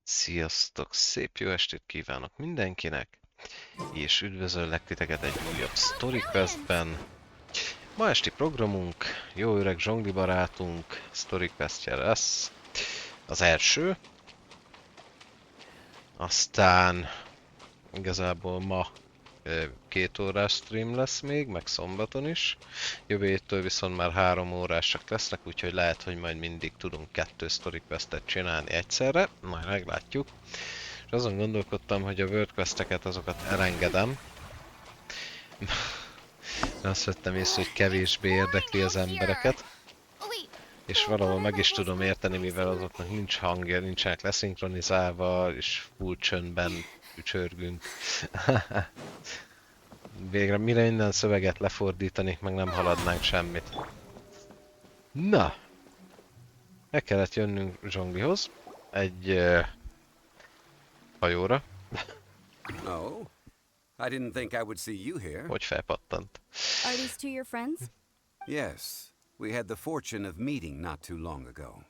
Sziasztok! Szép jó estét kívánok mindenkinek, és üdvözöllek titeket egy újabb Story Questben. Ma esti programunk, jó öreg zsongli barátunk Story Questje lesz az első. Aztán igazából ma 2 órás stream lesz még, meg szombaton is. Jövő héttől viszont már 3 órásak lesznek, úgyhogy lehet, hogy majd mindig tudunk 2 Story Questet csinálni egyszerre. Majd meglátjuk. És azon gondolkodtam, hogy a World Questeket azokat elengedem. Azt vettem észre, hogy kevésbé érdekli az embereket. És valahol meg is tudom érteni, mivel azoknak nincs hangja, nincsenek leszinkronizálva, és full csöndben ücsörgünk. Végre mire minden szöveget lefordítani, meg nem haladnánk semmit. Na! Meg kellett jönnünk zsonglihoz. Egy hajóra. Oh, I didn't think I would see you here. Hogy felpattant. Are these two your friends? Yes, we had the fortune of meeting not too long ago.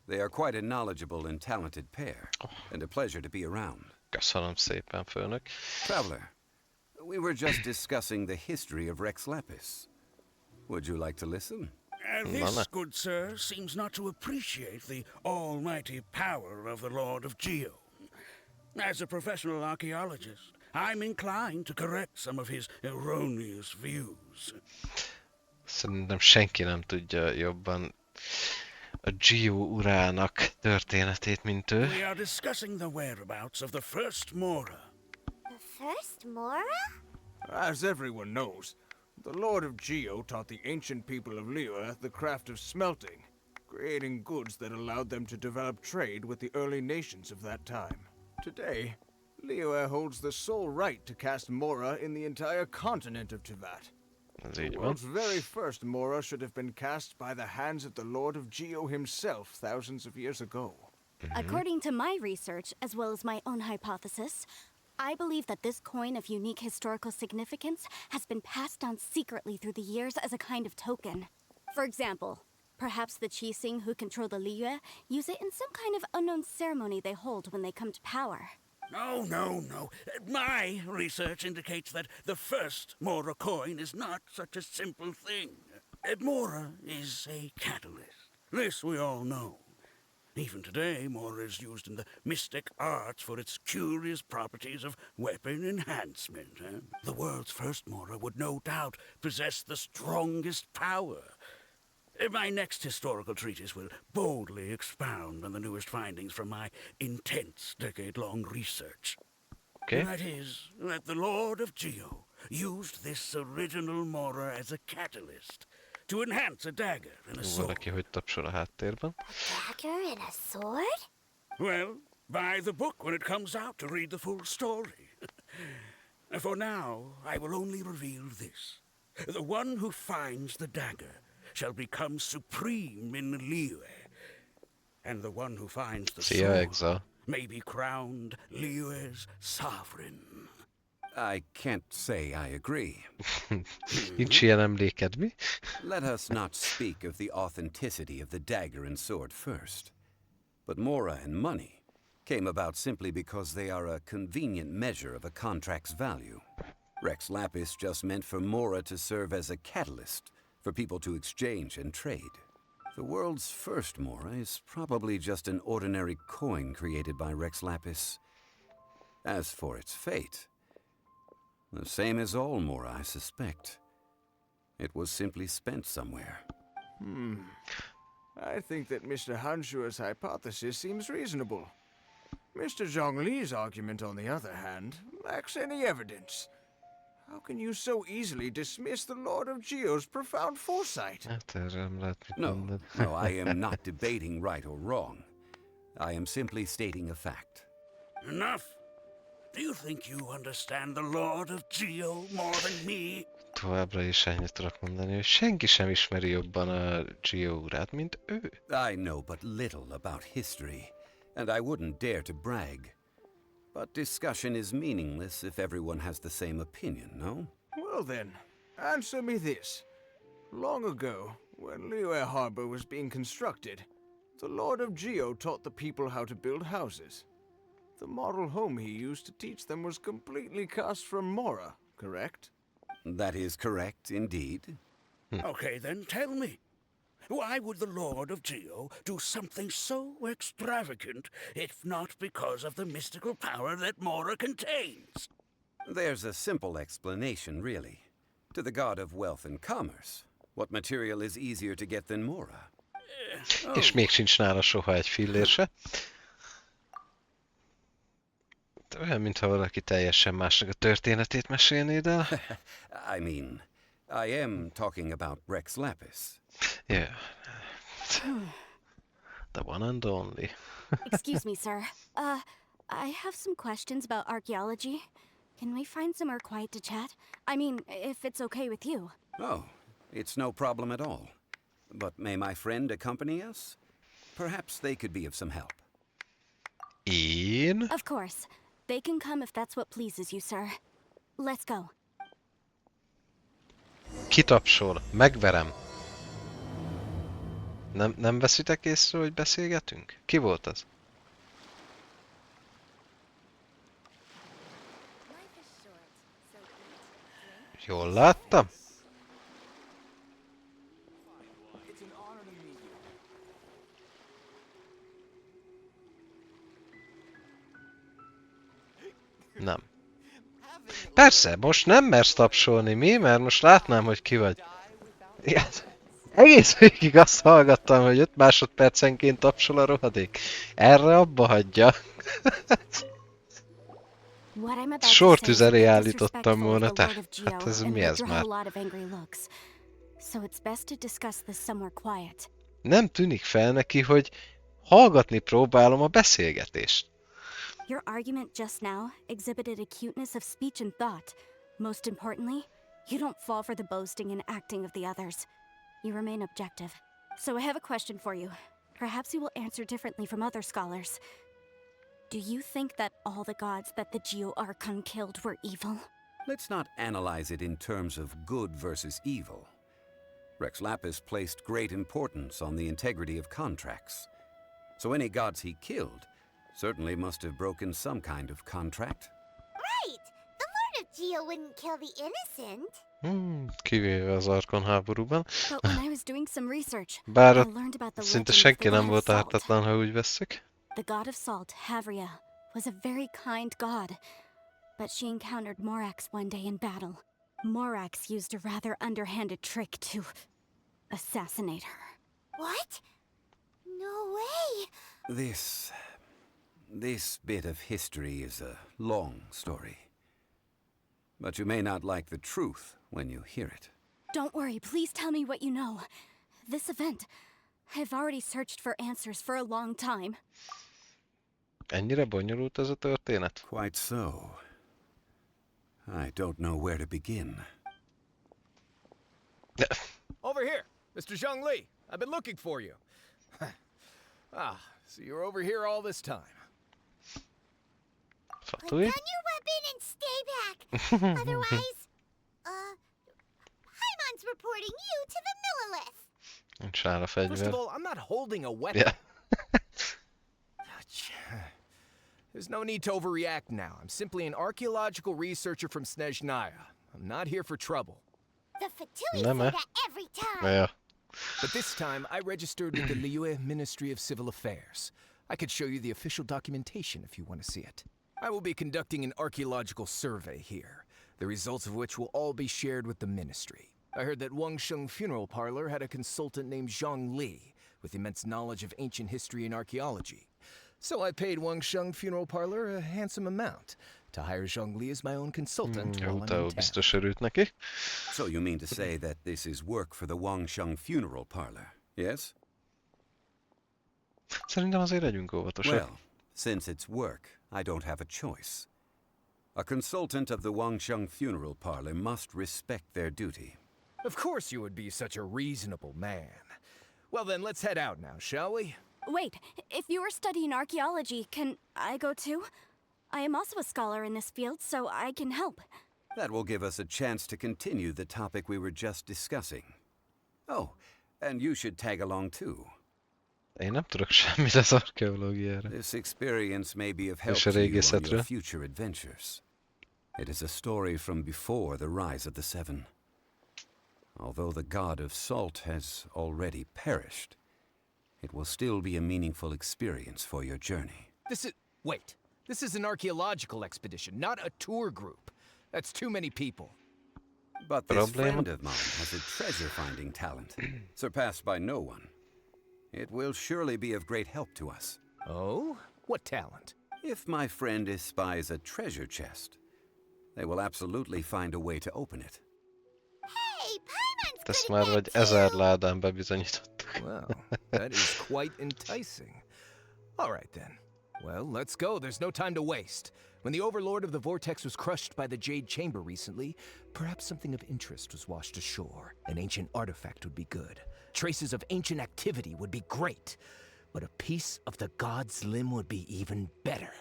They are quite a knowledgeable and talented pair, and a pleasure to be around. Köszönöm szépen, főnök. Traveler, we were just discussing the history of Rex Lapis. Would you like to listen? This, good sir, seems not to appreciate the almighty power of the Lord of Geo. As a professional archaeologist, I'm inclined to correct some of his erroneous views. Szerintem senki nem tudja jobban a Geo urának történetét, mint ő. We are discussing the whereabouts of the first Mora. The first Mora? As everyone knows, the Lord of Geo taught the ancient people of Liyue the craft of smelting, creating goods that allowed them to develop trade with the early nations of that time. Today, Liyue holds the sole right to cast Mora in the entire continent of Teyvat. The world's very first Mora should have been cast by the hands of the Lord of Geo himself thousands of years ago. According to my research, as well as my own hypothesis, I believe that this coin of unique historical significance has been passed on secretly through the years as a kind of token. For example, perhaps the Qixing who control the Liyue use it in some kind of unknown ceremony they hold when they come to power. No. My research indicates that the first Mora coin is not such a simple thing. Mora is a catalyst. This we all know. Even today, Mora is used in the mystic arts for its curious properties of weapon enhancement. The world's first Mora would no doubt possess the strongest power. My next historical treatise will boldly expound on the newest findings from my intense decade-long research. Okay. That is, that the Lord of Geo used this original Mora as a catalyst to enhance a dagger and a sword. Valaki hogy tapsol a háttérben. Dagger and a sword? Well, buy the book when it comes out to read the full story. For now, I will only reveal this. The one who finds the dagger shall become supreme in Liyue, and the one who finds the Szia, sword Exile. may be crowned Liyue's sovereign. I can't say I agree. Nincs ilyen emléked, mi? Let us not speak of the authenticity of the dagger and sword first. But Mora and money came about simply because they are a convenient measure of a contract's value. Rex Lapis just meant for Mora to serve as a catalyst for people to exchange and trade. The world's first Mora is probably just an ordinary coin created by Rex Lapis. As for its fate, the same as all Mora, I suspect. It was simply spent somewhere. I think that Mr. Hanshua's hypothesis seems reasonable. Mr. Zhongli's argument, on the other hand, lacks any evidence. How can you so easily dismiss the Lord of Geo's profound foresight? Hát erre nem lehet mit No, mondani. no, I am not debating right or wrong. I am simply stating a fact. Enough! Do you think you understand the Lord of Geo more than me? Továbbra is ennyit tudok mondani, hogy senki sem ismeri jobban a Geo urát, mint ő. I know but little about history, and I wouldn't dare to brag. But discussion is meaningless if everyone has the same opinion, no? Well then, answer me this. Long ago, when Liyue Harbor was being constructed, the Lord of Geo taught the people how to build houses. The model home he used to teach them was completely cast from Mora, correct? That is correct, indeed. Okay, then tell me. Why would the Lord of Geo do something so extravagant, if not because of the mystical power that Mora contains? There's a simple explanation, really. To the god of wealth and commerce, what material is easier to get than Mora? És még sincs nála soha egy fillér se. Olyan, mintha valaki teljesen másnak a történetét mesélnéd el. I mean, I am talking about Rex Lapis. Yeah. The one and only. Excuse me, sir. I have some questions about archaeology. Can we find somewhere quiet to chat? I mean, if it's okay with you. Oh, it's no problem at all. But may my friend accompany us? Perhaps they could be of some help. Én? Of course. They can come if that's what pleases you, sir. Let's go. Kitapsol. Megverem. Nem veszitek észre, hogy beszélgetünk? Ki volt az? Jól láttam? Nem. Persze, most nem mersz tapsolni, mi? Mert most látnám, hogy ki vagy. Igen. Egész végig azt hallgattam, hogy 5 másodpercenként tapsol a rohadék. Erre abba hagyja. Sort elé állítottam volna, te. Hát ez mi ez már? Nem tűnik fel neki, hogy hallgatni próbálom a beszélgetést. Your argument just now exhibited a cuteness of speech and thought. Most importantly, you don't fall for the boasting and acting of the others. You remain objective. So I have a question for you. Perhaps you will answer differently from other scholars. Do you think that all the gods that the Geo Archon killed were evil? Let's not analyze it in terms of good versus evil. Rex Lapis placed great importance on the integrity of contracts. So any gods he killed certainly must have broken some kind of contract. Right! The Lord of Geo wouldn't kill the innocent. Kivéve az Arkon háborúban. But when I was doing some research, Bár I ott learned about the szinte legend of senki the nem god volt of salt. ártatlan, ha úgy vesszük. The god of salt, Havria, was a very kind god. But she encountered Morax one day in battle. Morax used a rather underhanded trick to assassinate her. What? No way! This bit of history is a long story. But you may not like the truth when you hear it. Don't worry, please tell me what you know. This event, I've already searched for answers for a long time. Ennyire bonyolult ez a történet? Quite so. I don't know where to begin. Over here, Mr. Zhongli. I've been looking for you. So you're over here all this time. Put Fatui? down your weapon and stay back. Otherwise, Paimon's reporting you to the Millilith. Nincs nála First fegyver. of all, I'm not holding a weapon. Yeah. There's no need to overreact now. I'm simply an archaeological researcher from Snezhnaya. I'm not here for trouble. The Fatui No, say man. that every time. Ja. But this time, I registered with the Liyue Ministry of Civil Affairs. I could show you the official documentation if you want to see it. I will be conducting an archaeological survey here, the results of which will all be shared with the ministry. I heard that Wangsheng Funeral Parlor had a consultant named Zhang Li, with immense knowledge of ancient history and archaeology. So I paid Wangsheng Funeral Parlor a handsome amount to hire Zhang Li as my own consultant while I'm in Utána town. biztos örült neki. So you mean to say that this is work for the Wangsheng Funeral Parlor, yes? Szerintem azért legyünk óvatosak. Well, since it's work, I don't have a choice. A consultant of the Wangsheng Funeral Parlor must respect their duty. Of course you would be such a reasonable man. Well then, let's head out now, shall we? Wait, if you are studying archaeology, can I go too? I am also a scholar in this field, so I can help. That will give us a chance to continue the topic we were just discussing. Oh, and you should tag along too. Én nem tudok semmit az archeológiára. This experience may be of help És a to you on régészetről. your future adventures. It is a story from before the rise of the Seven. Although the god of salt has already perished, it will still be a meaningful experience for your journey. Wait. This is an archaeological expedition, not a tour group. That's too many people. But this Problema? friend of mine has a treasure-finding talent, surpassed by no one. It will surely be of great help to us. Oh? What talent? If my friend espies a treasure chest, they will absolutely find a way to open it. Hey, Paimon's Ezt good már at vagy that 1000 too. ládán bebizonyítottuk. Well, that is quite enticing. All right then. Well, let's go. There's no time to waste. When the Overlord of the Vortex was crushed by the Jade Chamber recently, perhaps something of interest was washed ashore. An ancient artifact would be good. Traces of ancient activity would be great. But a piece of the god's limb would be even better.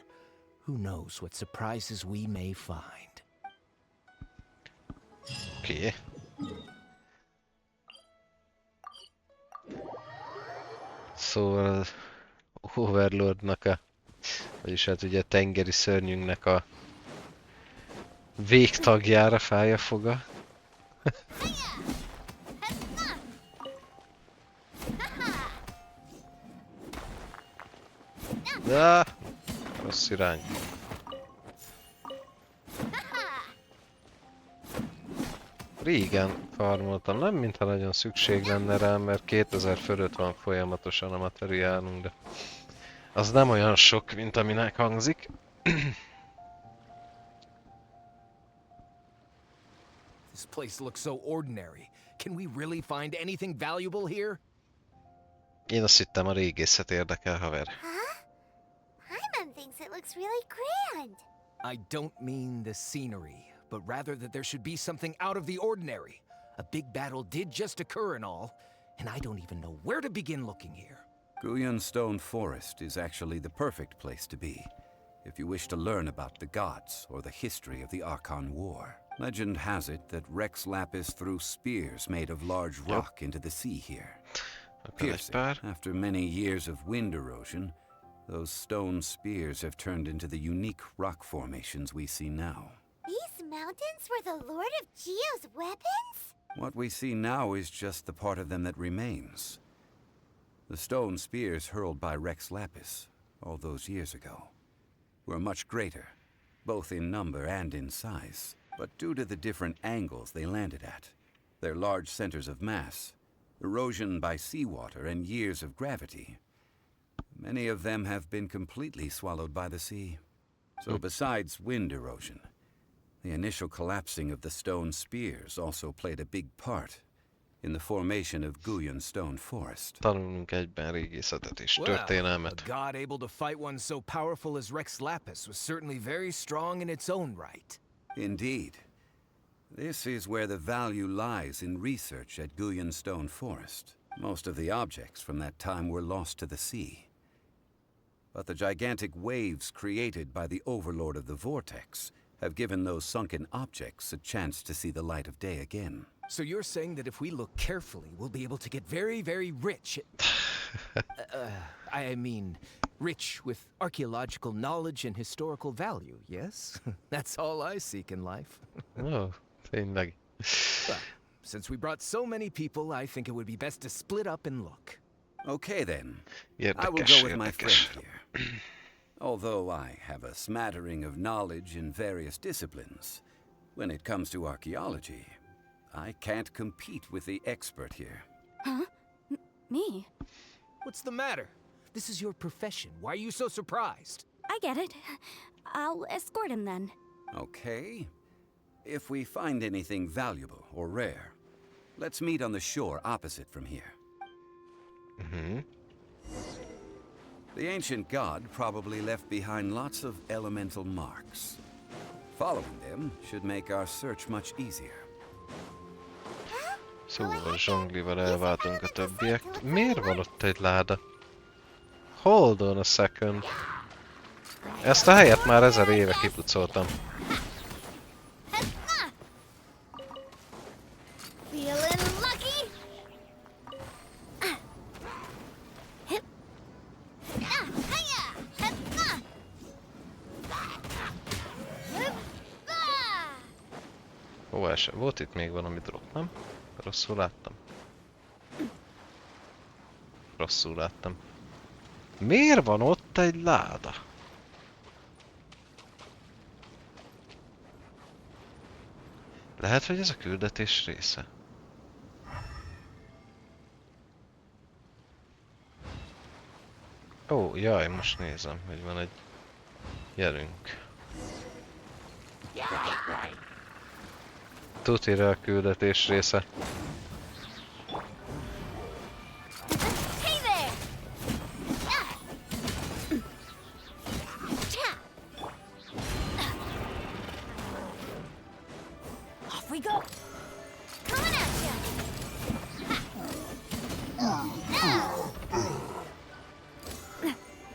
Who knows what surprises we may find. Oké. Szóval az Overlordnak vagyis hát ugye a tengeri szörnyünknek a végtagjára fáj a foga. De rossz irány. Régen farmoltam, nem mintha nagyon szükség lenne rá, mert 2000 fölött van folyamatosan a materiálunk, de az nem olyan sok, mint aminek hangzik. This place looks so ordinary. Can we really find anything valuable here? Én azt hittem, a régészet érdekel, haver. Huh? Paimon thinks it looks really grand. I don't mean the scenery, but rather that there should be something out of the ordinary. A big battle did just occur and all, and I don't even know where to begin looking here. Guyan Stone Forest is actually the perfect place to be, if you wish to learn about the gods or the history of the Archon War. Legend has it that Rex Lapis threw spears made of large rock into the sea here. Piercing, after many years of wind erosion, those stone spears have turned into the unique rock formations we see now. These mountains were the Lord of Geo's weapons? What we see now is just the part of them that remains. The stone spears hurled by Rex Lapis all those years ago were much greater, both in number and in size. But due to the different angles they landed at, their large centers of mass, erosion by seawater, and years of gravity, many of them have been completely swallowed by the sea. So besides wind erosion, The initial collapsing of the stone spears also played a big part in the formation of Guyan stone forest. Tanulunk egyben régészetet és Well, a történelmet. god able to fight one so powerful as Rex Lapis was certainly very strong in its own right. Indeed. This is where the value lies in research at Guyan stone forest. Most of the objects from that time were lost to the sea. But the gigantic waves created by the Overlord of the Vortex have given those sunken objects a chance to see the light of day again. So you're saying that if we look carefully, we'll be able to get very, very rich. I mean, rich with archaeological knowledge and historical value, yes? That's all I seek in life. Ó, tényleg. Well, since we brought so many people, I think it would be best to split up and look. Okay then. I will Érdekes, go with my friend érdekes. here. Although I have a smattering of knowledge in various disciplines, when it comes to archaeology, I can't compete with the expert here. Huh? Me? What's the matter? This is your profession. Why are you so surprised? I get it. I'll escort him then. Okay. If we find anything valuable or rare, let's meet on the shore opposite from here. The ancient god probably left behind lots of elemental marks. Following them should make our search much easier. Szóval zsonglival elváltunk a többiek. Miért van ott egy láda? Hold on a second. Ezt a helyet már 1000 éve kipucoltam. Feeling lucky? Hova esett? Volt itt még valami drop, nem? Rosszul láttam. Rosszul láttam. Miért van ott egy láda? Lehet, hogy ez a küldetés része. Ó, jaj, most nézem, hogy van egy jelünk. Tutira a küldetés része. Hey there! Off we go! Coming at ya!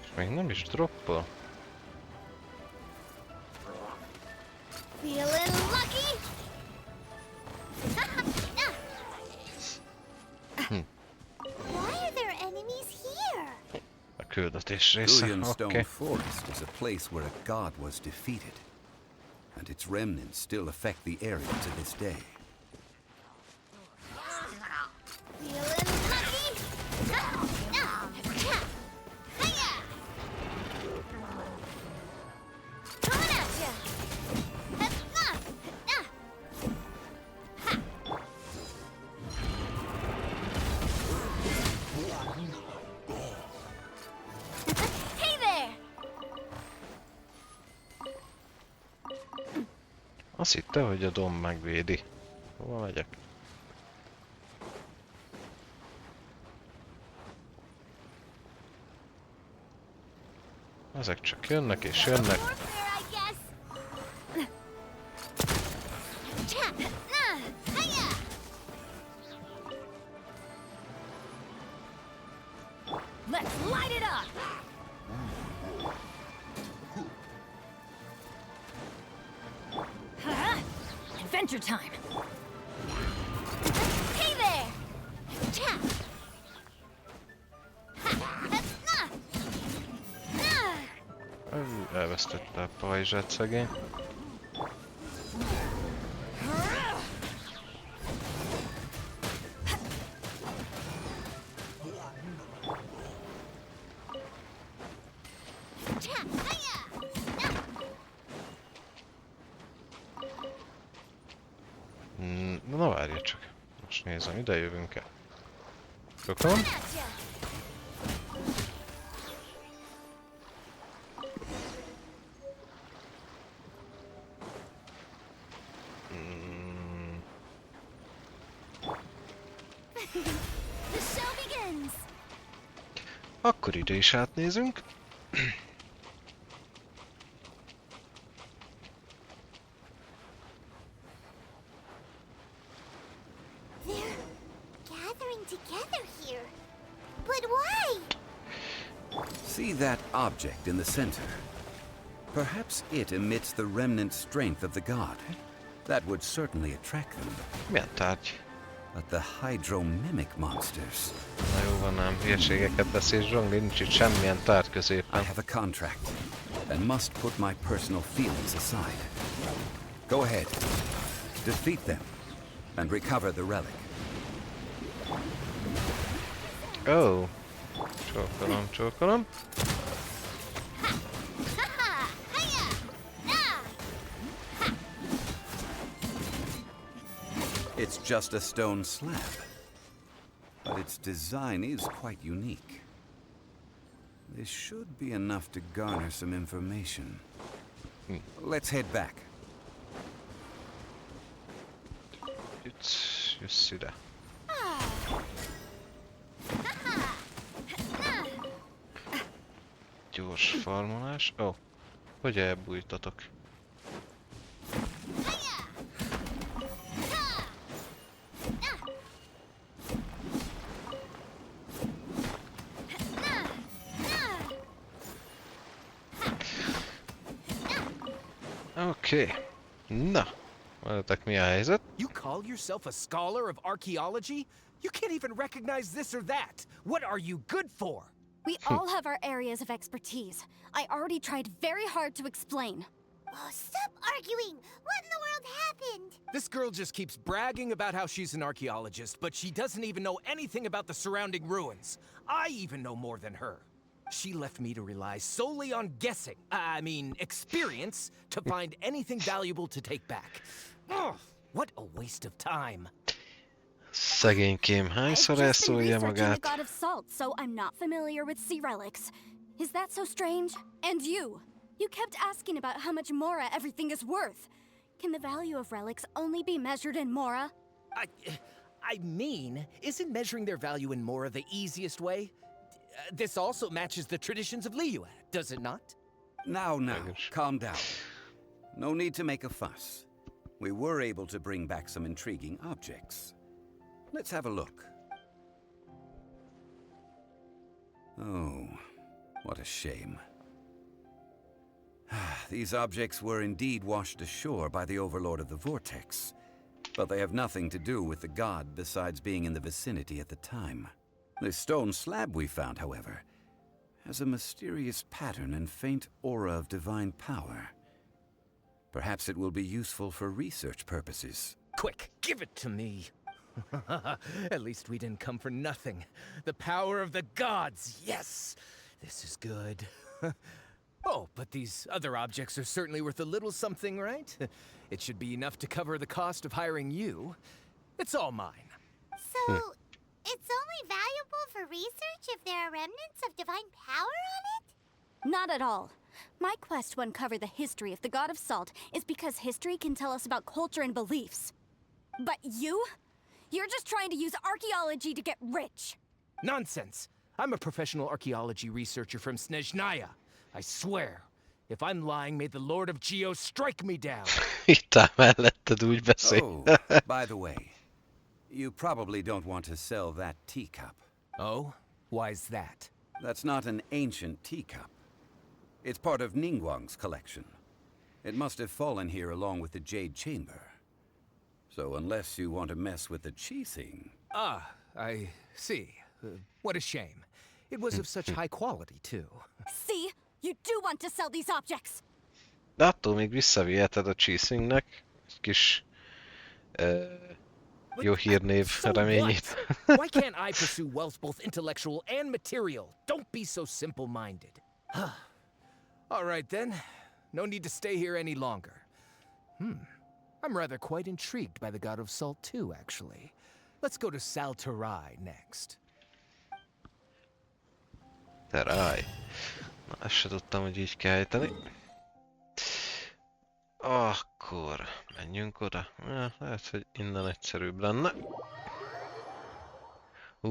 És még nem is droppol. Feeling lucky? Why are there enemies here? A küldetés része, Guyan oké. Stone Forest is a place where a god was defeated, and its remnants still affect the area to this day. Feeling lucky? Hiya! Coming at ya! Hey there! Azt hitte, hogy a dom megvédi. Hova megyek? Ezek csak jönnek és jönnek. Warfare, I guess. Hiya! Let's light it up! Adventure time! Hey there! Elvesztette a pajzsát szegény. Na várja csak. Most nézem, ide jövünk-e? Rokon? The show begins. Akkor ide is átnézünk. They're gathering together here. But why? See that object in the center? Perhaps it emits the remnant strength of the god. That would certainly attract them. Milyen tárgy? But the hydromimic monsters. Na jó van, ám hülyeségeket beszélsz, Zsongli, nincs itt semmilyen tárgy I középen. have a contract and must put my personal feelings aside. Go ahead. Defeat them and recover the relic. Ó. Csókolom, csókolom. It's just a stone slab, but its design is quite unique. This should be enough to garner some information. Let's head back. Jössz ide. Gyors farmolás. Ó, hogy elbújtatok? Oké. Na, veletek mi a helyzet? You call yourself a scholar of archaeology? You can't even recognize this or that. What are you good for? We all have our areas of expertise. I already tried very hard to explain. Oh, stop arguing! What in the world happened? This girl just keeps bragging about how she's an archaeologist, but she doesn't even know anything about the surrounding ruins. I even know more than her. She left me to rely solely on guessing, experience, to find anything valuable to take back. Ugh, what a waste of time. Szegénykém, hányszor I've just been elszólja researching the magát? god of salt, so I'm not familiar with sea relics. Is that so strange? And you? You kept asking about how much Mora everything is worth. Can the value of relics only be measured in Mora? Isn't measuring their value in Mora the easiest way? This also matches the traditions of Liyue, does it not? Now, calm down. No need to make a fuss. We were able to bring back some intriguing objects. Let's have a look. Oh, what a shame. These objects were indeed washed ashore by the Overlord of the Vortex, but they have nothing to do with the god besides being in the vicinity at the time. The stone slab we found, however, has a mysterious pattern and faint aura of divine power. Perhaps it will be useful for research purposes. Quick, give it to me. At least we didn't come for nothing. The power of the gods, yes! This is good. Oh, but these other objects are certainly worth a little something, right? It should be enough to cover the cost of hiring you. It's all mine. So, it's only valuable for research if there are remnants of divine power on it? Not at all. My quest to uncover the history of the god of salt is because history can tell us about culture and beliefs. But you? You're just trying to use archaeology to get rich. Nonsense! I'm a professional archaeology researcher from Snezhnaya. I swear, if I'm lying, may the Lord of Geo strike me down. Itt áll melletted, úgy beszél. Oh, by the way, you probably don't want to sell that teacup. Oh? Why's that? That's not an ancient teacup. It's part of Ningguang's collection. It must have fallen here along with the Jade Chamber. So unless you want to mess with the Qixing... Ah, I see. What a shame. It was of such high quality, too. See? You do want to sell these objects! De attól még visszaviheted a Qixingnek egy kis jó hírnév So reményét. what? Why can't I pursue wealth both intellectual and material? Don't be so simple-minded. All right, then. No need to stay here any longer. I'm rather quite intrigued by the God of Salt, too, actually. Let's go to Saltarai next. Te ráj. Na, ezt se tudtam, hogy így kell ejteni. Akkor menjünk oda. Lehet, hogy innen egyszerűbb lenne.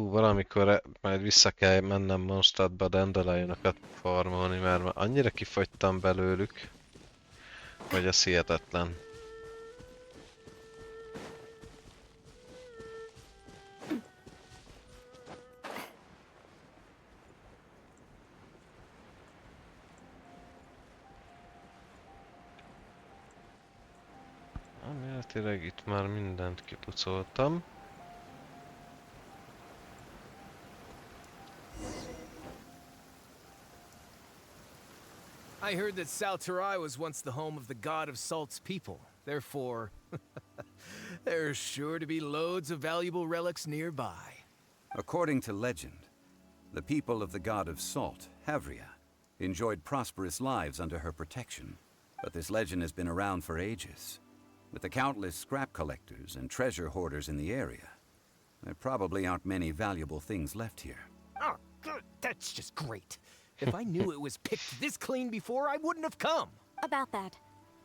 Valamikor majd vissza kell mennem Mondstadtba Dandelionokat farmolni, mert már annyira kifogytam belőlük, hogy ez hihetetlen. Elméletileg itt már mindent kipucoltam. I heard that Salterai was once the home of the god of Salt's people. Therefore, there's sure to be loads of valuable relics nearby. According to legend, the people of the god of Salt, Havria, enjoyed prosperous lives under her protection. But this legend has been around for ages. With the countless scrap collectors and treasure hoarders in the area, there probably aren't many valuable things left here. Oh, good. That's just great. If I knew it was picked this clean before, I wouldn't have come. About that,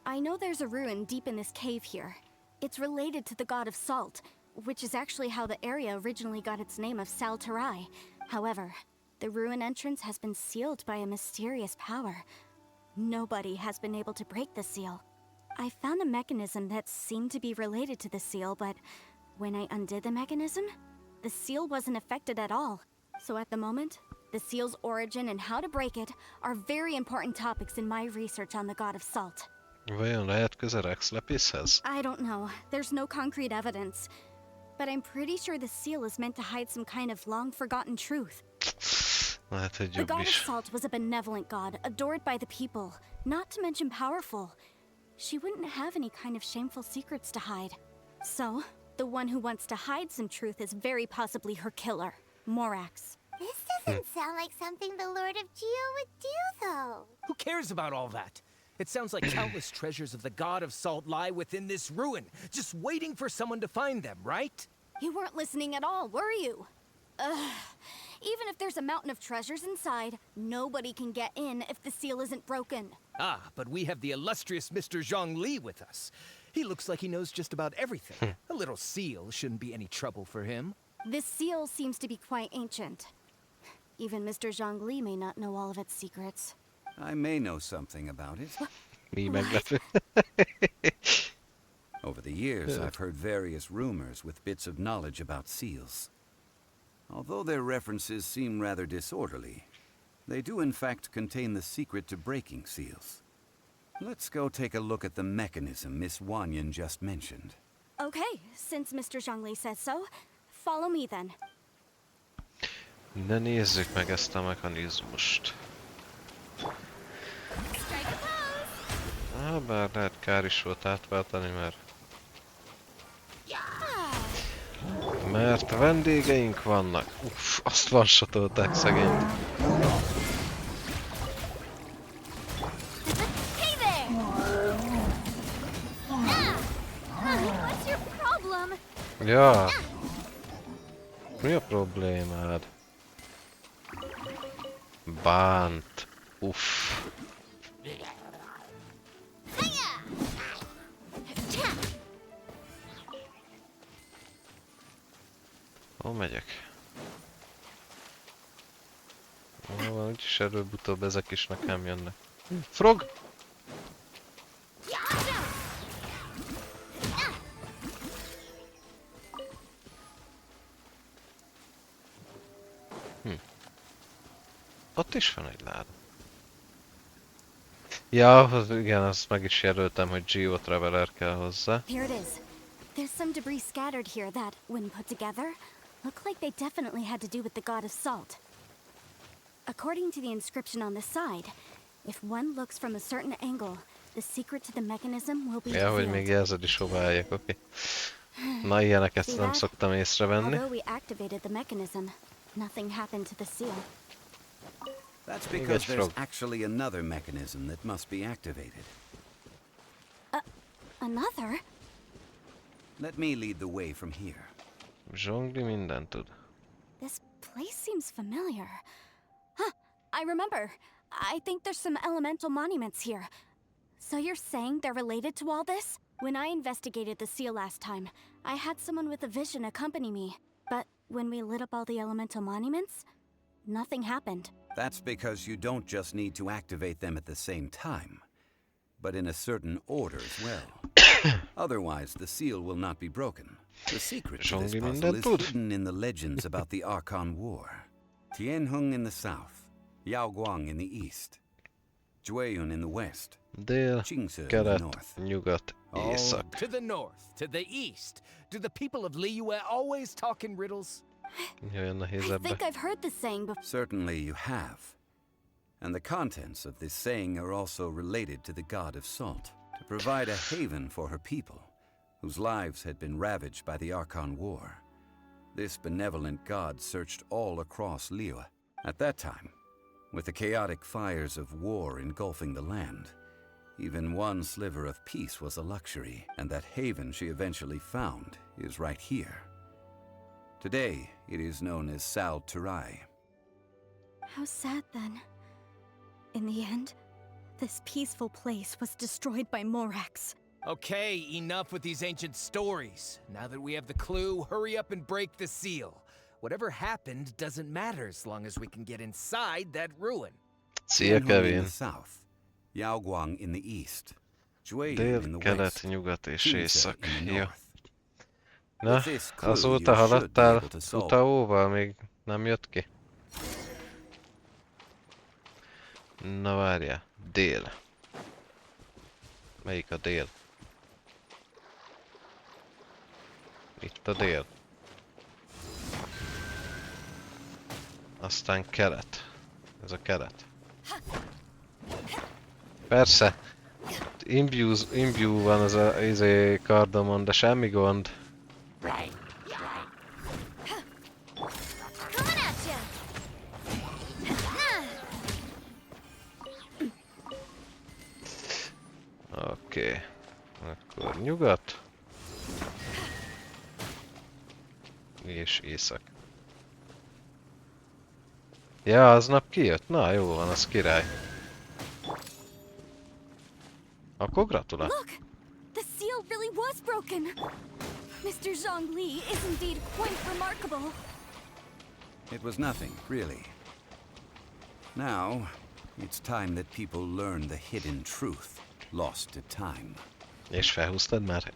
I know there's a ruin deep in this cave here. It's related to the god of Salt, which is actually how the area originally got its name of Salterai. However, the ruin entrance has been sealed by a mysterious power. Nobody has been able to break the seal. I found a mechanism that seemed to be related to the seal, but when I undid the mechanism, the seal wasn't affected at all. So at the moment, the seal's origin and how to break it are very important topics in my research on the god of Salt. Vajon lehet köze Rex Lepishez? I don't know. There's no concrete evidence. But I'm pretty sure the seal is meant to hide some kind of long-forgotten truth. Lehet, hogy The jobb god of is. Salt was a benevolent god, adored by the people, not to mention powerful. She wouldn't have any kind of shameful secrets to hide. So, the one who wants to hide some truth is very possibly her killer, Morax. This doesn't sound like something the Lord of Geo would do, though. Who cares about all that? It sounds like countless treasures of the god of Salt lie within this ruin, just waiting for someone to find them, right? You weren't listening at all, were you? Ugh. Even if there's a mountain of treasures inside, nobody can get in if the seal isn't broken. Ah, but we have the illustrious Mr. Zhongli with us. He looks like he knows just about everything. A little seal shouldn't be any trouble for him. This seal seems to be quite ancient. Even Mr. Zhongli may not know all of its secrets. I may know something about it. Mi meglepő. Over the years, I've heard various rumors with bits of knowledge about seals. Although their references seem rather disorderly, they do in fact contain the secret to breaking seals. Let's go take a look at the mechanism Miss Wanyan just mentioned. Okay, since Mr. Zhongli says so, follow me then. De nézzük meg ezt a mechanizmust. Strike a pose! Bár lehet kár is volt átváltani, mert vendégeink vannak. Uff, azt one-shotolták szegényt. Hey there! What's your problem? Ja. Mi a problémád? Bánt. Uff. Hol megyek? Van, úgyis előbb-utóbb ezek is nekem jönnek. Frog! Ott is van egy láda. Ja, igen, azt meg is jelöltem, hogy Geo-Traveler kell hozzá. Here it is. There's some debris scattered here that, when put together, look like they definitely had to do with the god of Salt. According to the inscription on the side, if one looks from a certain angle, the secret to the mechanism will be Ja, hogy még revealed. jelzed is hova álljak, oké. Na, ilyeneket See nem that? szoktam észrevenni. Although we activated the mechanism, nothing happened to the seal. That's Még because egy there's frog. actually another mechanism that must be activated. Another? Let me lead the way from here. Zsongli mindent tud. This place seems familiar. Huh, I remember. I think there's some elemental monuments here. So you're saying they're related to all this? When I investigated the seal last time, I had someone with a vision accompany me. But when we lit up all the elemental monuments, nothing happened. That's because you don't just need to activate them at the same time, but in a certain order as well. Otherwise, the seal will not be broken. The secret to this puzzle is hidden in the legends about the Archon War. Tianheng in the south, Yaoguang in the east, Jueyun in the west, Dél, Qingce in the kelet, north. nyugat, All észak. To the north, to the east. Do the people of Liyue always talk in riddles? Jöjjön nehéz I ebbe. think I've heard this saying before. Certainly you have. And the contents of this saying are also related to the god of salt, to provide a haven for her people, whose lives had been ravaged by the Archon War. This benevolent god searched all across Liyue. At that time, with the chaotic fires of war engulfing the land, even one sliver of peace was a luxury, and that haven she eventually found is right here. Today, it is known as Sal Turai. How sad then. In the end, this peaceful place was destroyed by Morax. Okay, enough with these ancient stories. Now that we have the clue, hurry up and break the seal. Whatever happened doesn't matter as long as we can get inside that ruin. Szia, Tianheng in Kevin. the south, Yaoguang in the east, Jueyun Dél, in the kelet, west, nyugat és Qingce észak. in the Jó. north. Na, With this clue, azóta you should be haladtál able to solve. Tutaóval, még nem jött ki? Na várjál, dél. Melyik a dél? Itt a dél. Aztán kelet. Ez a kelet. Persze. Imbue van az a kardomon, de semmi gond. Coming at ya! Oké. Akkor nyugat. És észak. Ja, aznap kijött? Na, jó van, az király. Akkor gratulál. Look! The seal really was broken! Mr. Zhongli is indeed quite remarkable. It was nothing, really. Now, it's time that people learn the hidden truth, lost to time. És felhúztad már?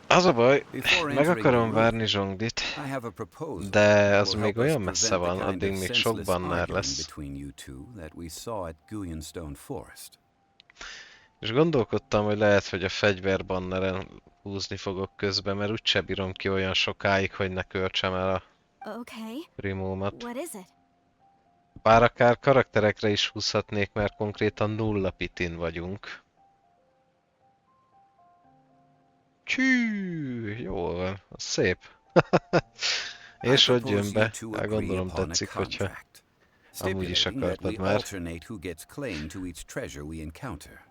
Az a baj, meg akarom várni Zsonglit, I have a proposal de that az will még help us olyan messze prevent van, the kind addig of még sok senseless banner argument lesz. between you two that we saw at Guyonstone Forest. És gondolkodtam, hogy lehet, hogy a fegyverbanneren húzni fogok közben, mert úgyse bírom ki olyan sokáig, hogy ne költsem el a Okay, primómat. what is it? Bár akár karakterekre is húzhatnék, mert konkrétan 0 pitin vagyunk. Csű, jól van, az szép. És hogy jön be, hát gondolom tetszik, hogyha amúgy is akartad már. alternate who gets claim to each treasure we encounter,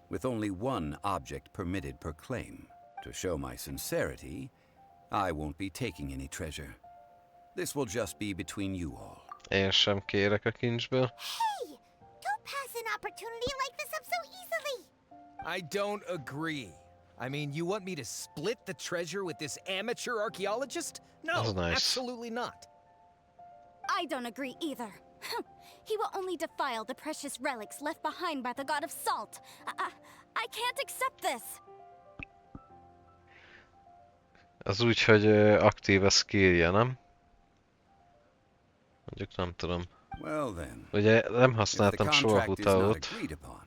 with only one object permitted per claim. To show my sincerity, I won't be taking any treasure. This will just be between you all. Én sem kérek a kincsből. Hey! Don't pass an opportunity like this up so easily! I don't agree. I mean, you want me to split the treasure with this amateur archaeologist? No, That's nice. absolutely not. I don't agree either. He will only defile the precious relics left behind by the god of salt. I can't accept this. Az úgy, hogy aktív a skillje, nem? Mondjuk nem tudom. Well then, Ugye nem if the használtam soha contract is not hutaót. agreed upon,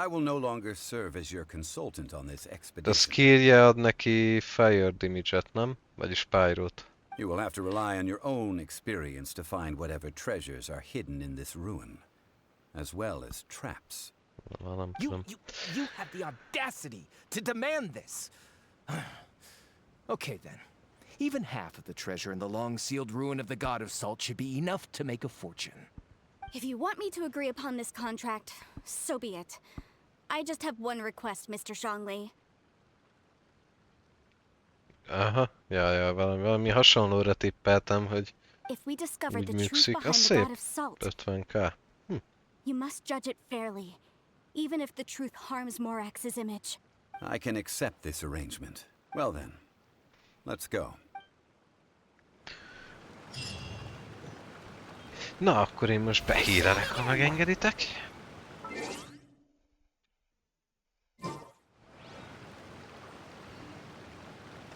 I will no longer serve as your consultant on this De a expedition. skillje ad neki fire damage-et, nem? Vagyis pyrót. You will have to rely on your own experience to find whatever treasures are hidden in this ruin, as well as traps. Nem You, tudom. you have the audacity to demand this. Okay then. Even half of the treasure in the long-sealed ruin of the god of salt should be enough to make a fortune. If you want me to agree upon this contract, so be it. I just have one request, Mr. Zhongli. Aha, ja, valami hasonlóra tippeltem, hogy If we discover úgy the truth működik. behind Az the god szép. of salt, 50k. you must judge it fairly, even if the truth harms Morax's image. I can accept this arrangement. Well then, let's go. Na, akkor én most behírelek, ha megengeditek.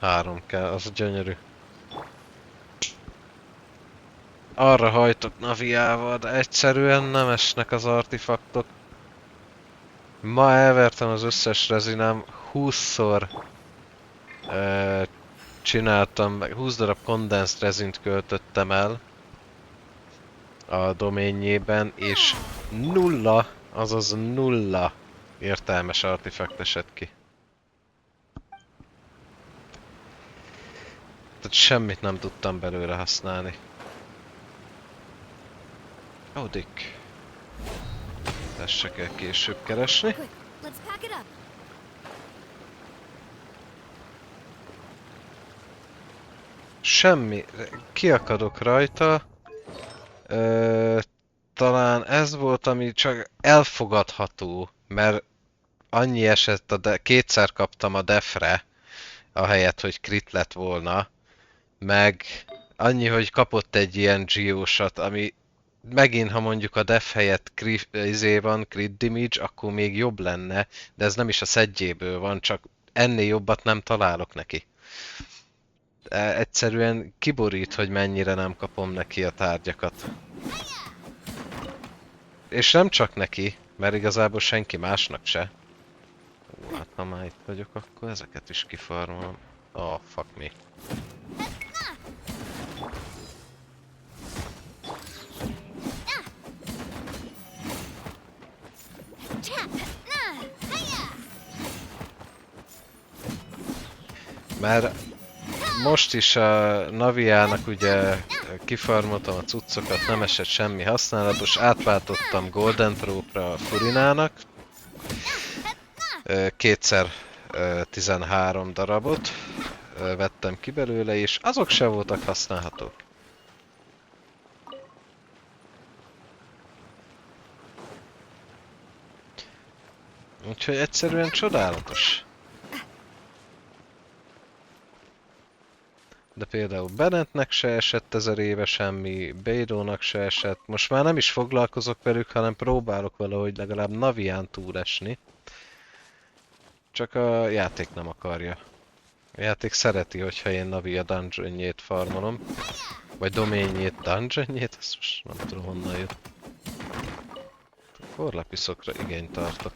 Három kell, az gyönyörű. Arra hajtok Naviával, de egyszerűen nem esnek az artifaktok. Ma elvertem az összes rezinem, 20-szor csináltam, meg 20 darab condensed rezint költöttem el a doményében, és nulla, azaz nulla értelmes artifakt esett ki. Tehát semmit nem tudtam belőle használni. Ó, Dick. Ezt se kell később keresni. Quick, let's pack it up. Semmi. Kiakadok rajta. Talán ez volt, ami csak elfogadható, mert annyi esett kétszer kaptam a defre, ahelyett, hogy crit lett volna. Meg annyi, hogy kapott egy ilyen geosat, ami megint, ha mondjuk a def helyett crit damage, akkor még jobb lenne, de ez nem is a szedjéből van, csak ennél jobbat nem találok neki. Egyszerűen kiborít, hogy mennyire nem kapom neki a tárgyakat. És nem csak neki, mert igazából senki másnak se. Hát ha már itt vagyok, akkor ezeket is kifarmolom. Oh, fuck me. Mert most is a Naviának ugye kifarmoltam a cuccokat, nem esett semmi használatos, átváltottam Golden Trope-ra a Furinának. Kétszer 13 darabot vettem ki belőle, és azok se voltak használhatók. Úgyhogy egyszerűen csodálatos. De például Bennettnek se esett 1000 éve semmi, Beidónak se esett. Most már nem is foglalkozok velük, hanem próbálok valahogy legalább Navián túlesni. Csak a játék nem akarja. A játék szereti, hogyha én Navia dungeonjét farmolom. Vagy doményét, dungeonjét, ezt most nem tudom honnan jött. Korlapiszokra igényt tartok.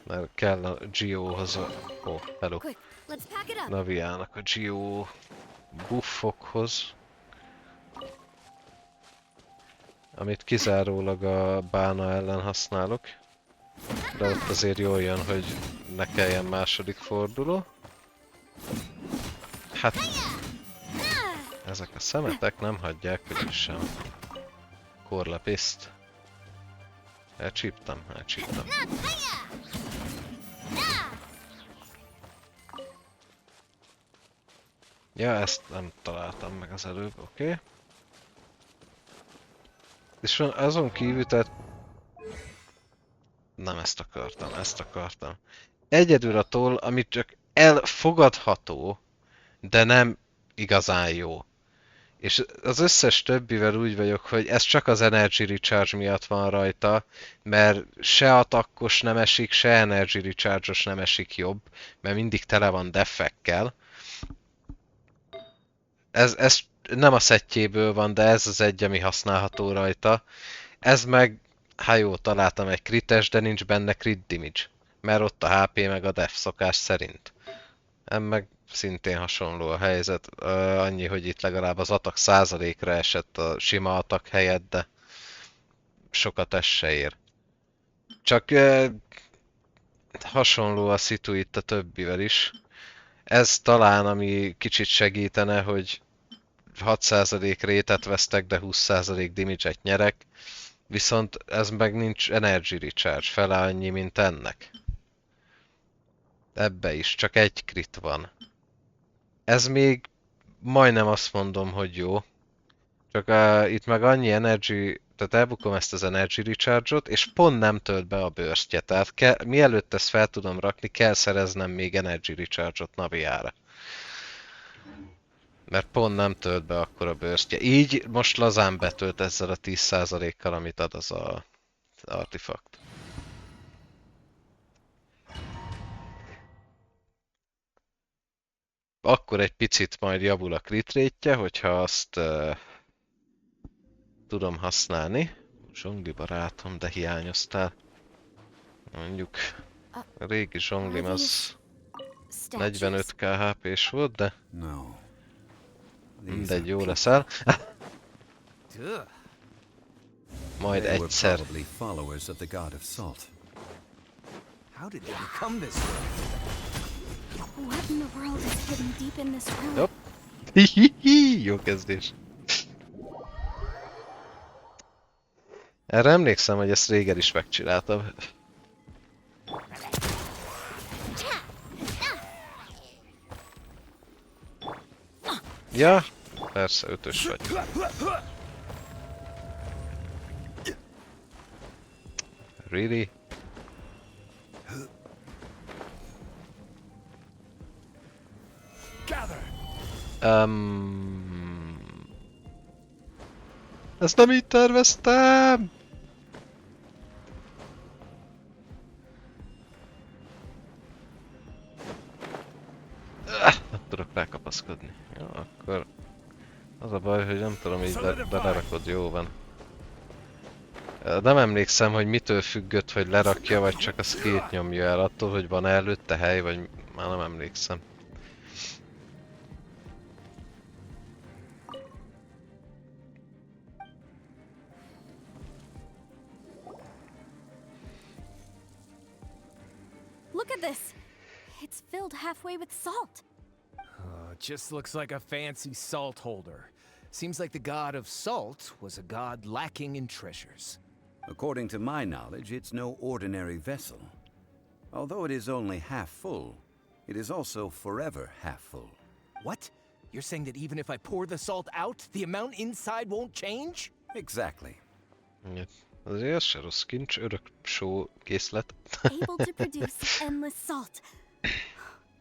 Mert kell a Geo-hoz a... Ó, hello. Naviának a Geo buffokhoz. Amit kizárólag a bána ellen használok. De ott azért jól jön, hogy ne kelljen második forduló. Hát... Ezek a szemetek nem hagyják sem. Korlapiszt. Elcsíptem. Ja, ezt nem találtam meg az előbb, oké. És azon kívül, tehát... Nem ezt akartam. Egyedül a toll, amit csak elfogadható, de nem igazán jó. És az összes többivel úgy vagyok, hogy ez csak az Energy Recharge miatt van rajta, mert se attackos nem esik, se Energy Recharge-os nem esik jobb, mert mindig tele van defekkel. Ez nem a szettjéből van, de ez az egy, ami használható rajta. Ez meg, hát jó, találtam egy krites, de nincs benne crit damage. Mert ott a HP meg a def szokás szerint. Meg szintén hasonló a helyzet. Annyi, hogy itt legalább az attack százalékra esett a sima attack helyett, de sokat ez se ér. Csak hasonló a szitu itt a többivel is. Ez talán, ami kicsit segítene, hogy 6% rétet vesztek, de 20% damage-et nyerek. Viszont ez meg nincs Energy Recharge, fele annyi, mint ennek. Ebbe is, csak egy crit van. Ez még majdnem azt mondom, hogy jó. Csak itt meg annyi energy, Tehát elbukom ezt az Energy Recharge-ot, és pont nem tölt be a burstje. Tehát mielőtt ezt fel tudom rakni, kell szereznem még Energy Recharge-ot Naviára. Mert pont nem tölt be akkor a burstje. Így most lazán betölt ezzel a 10%-kal, amit ad az a artifakt. Akkor egy picit majd javul a crit rate-je, hogyha azt tudom használni. Zsongli barátom, de hiányoztál. Mondjuk a régi zsonglim az 45k HP-s volt, de No. mindegy, jó leszel. Ugh. Majd They were egyszer. probably followers of the god of salt. How did they become this way? What in the world is hidden deep in this room? Hopp. Hihihi, jó kezdés. Erre emlékszem, hogy ezt régen is megcsináltam. Ja, persze, 5-ös vagy. Really? Ezt nem így terveztem! Nem tudok rákapaszkodni. Jó, akkor... Az a baj, hogy nem tudom így lerakod, jó van. Nem emlékszem, hogy mitől függött, hogy lerakja, vagy csak a skate nyomja el. Attól, hogy van előtte hely, vagy már nem emlékszem. Look at this! It's filled halfway with salt. Just looks like a fancy salt holder. Seems like the god of salt was a god lacking in treasures. According to my knowledge, it's no ordinary vessel. Although it is only half full, it is also forever half full. What? You're saying that even if I pour the salt out, the amount inside won't change? Exactly. Azért ez se rossz kincs, örök só készlet. Able to produce endless salt.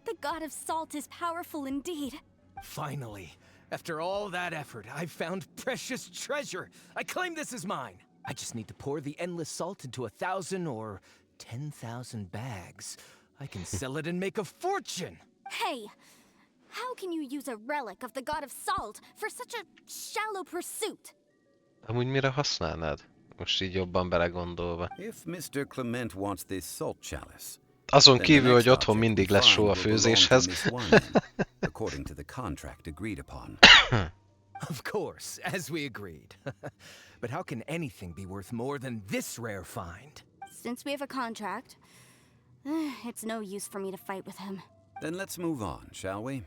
The god of salt is powerful indeed. Finally, after all that effort, I've found precious treasure. I claim this as mine. I just need to pour the endless salt into 1,000 or 10,000 bags. I can sell it and make a fortune. Hey! How can you use a relic of the god of salt for such a shallow pursuit? Amúgy mire használnád? Most így jobban belegondolva. If Mr. Clement wants this salt chalice, Azon then the kívül, next hogy otthon object mindig we lesz find só a will belong to főzéshez. Miss Wynne, according to the contract agreed upon. Of course, as we agreed. But how can anything be worth more than this rare find? Since we have a contract, it's no use for me to fight with him. Then let's move on, shall we?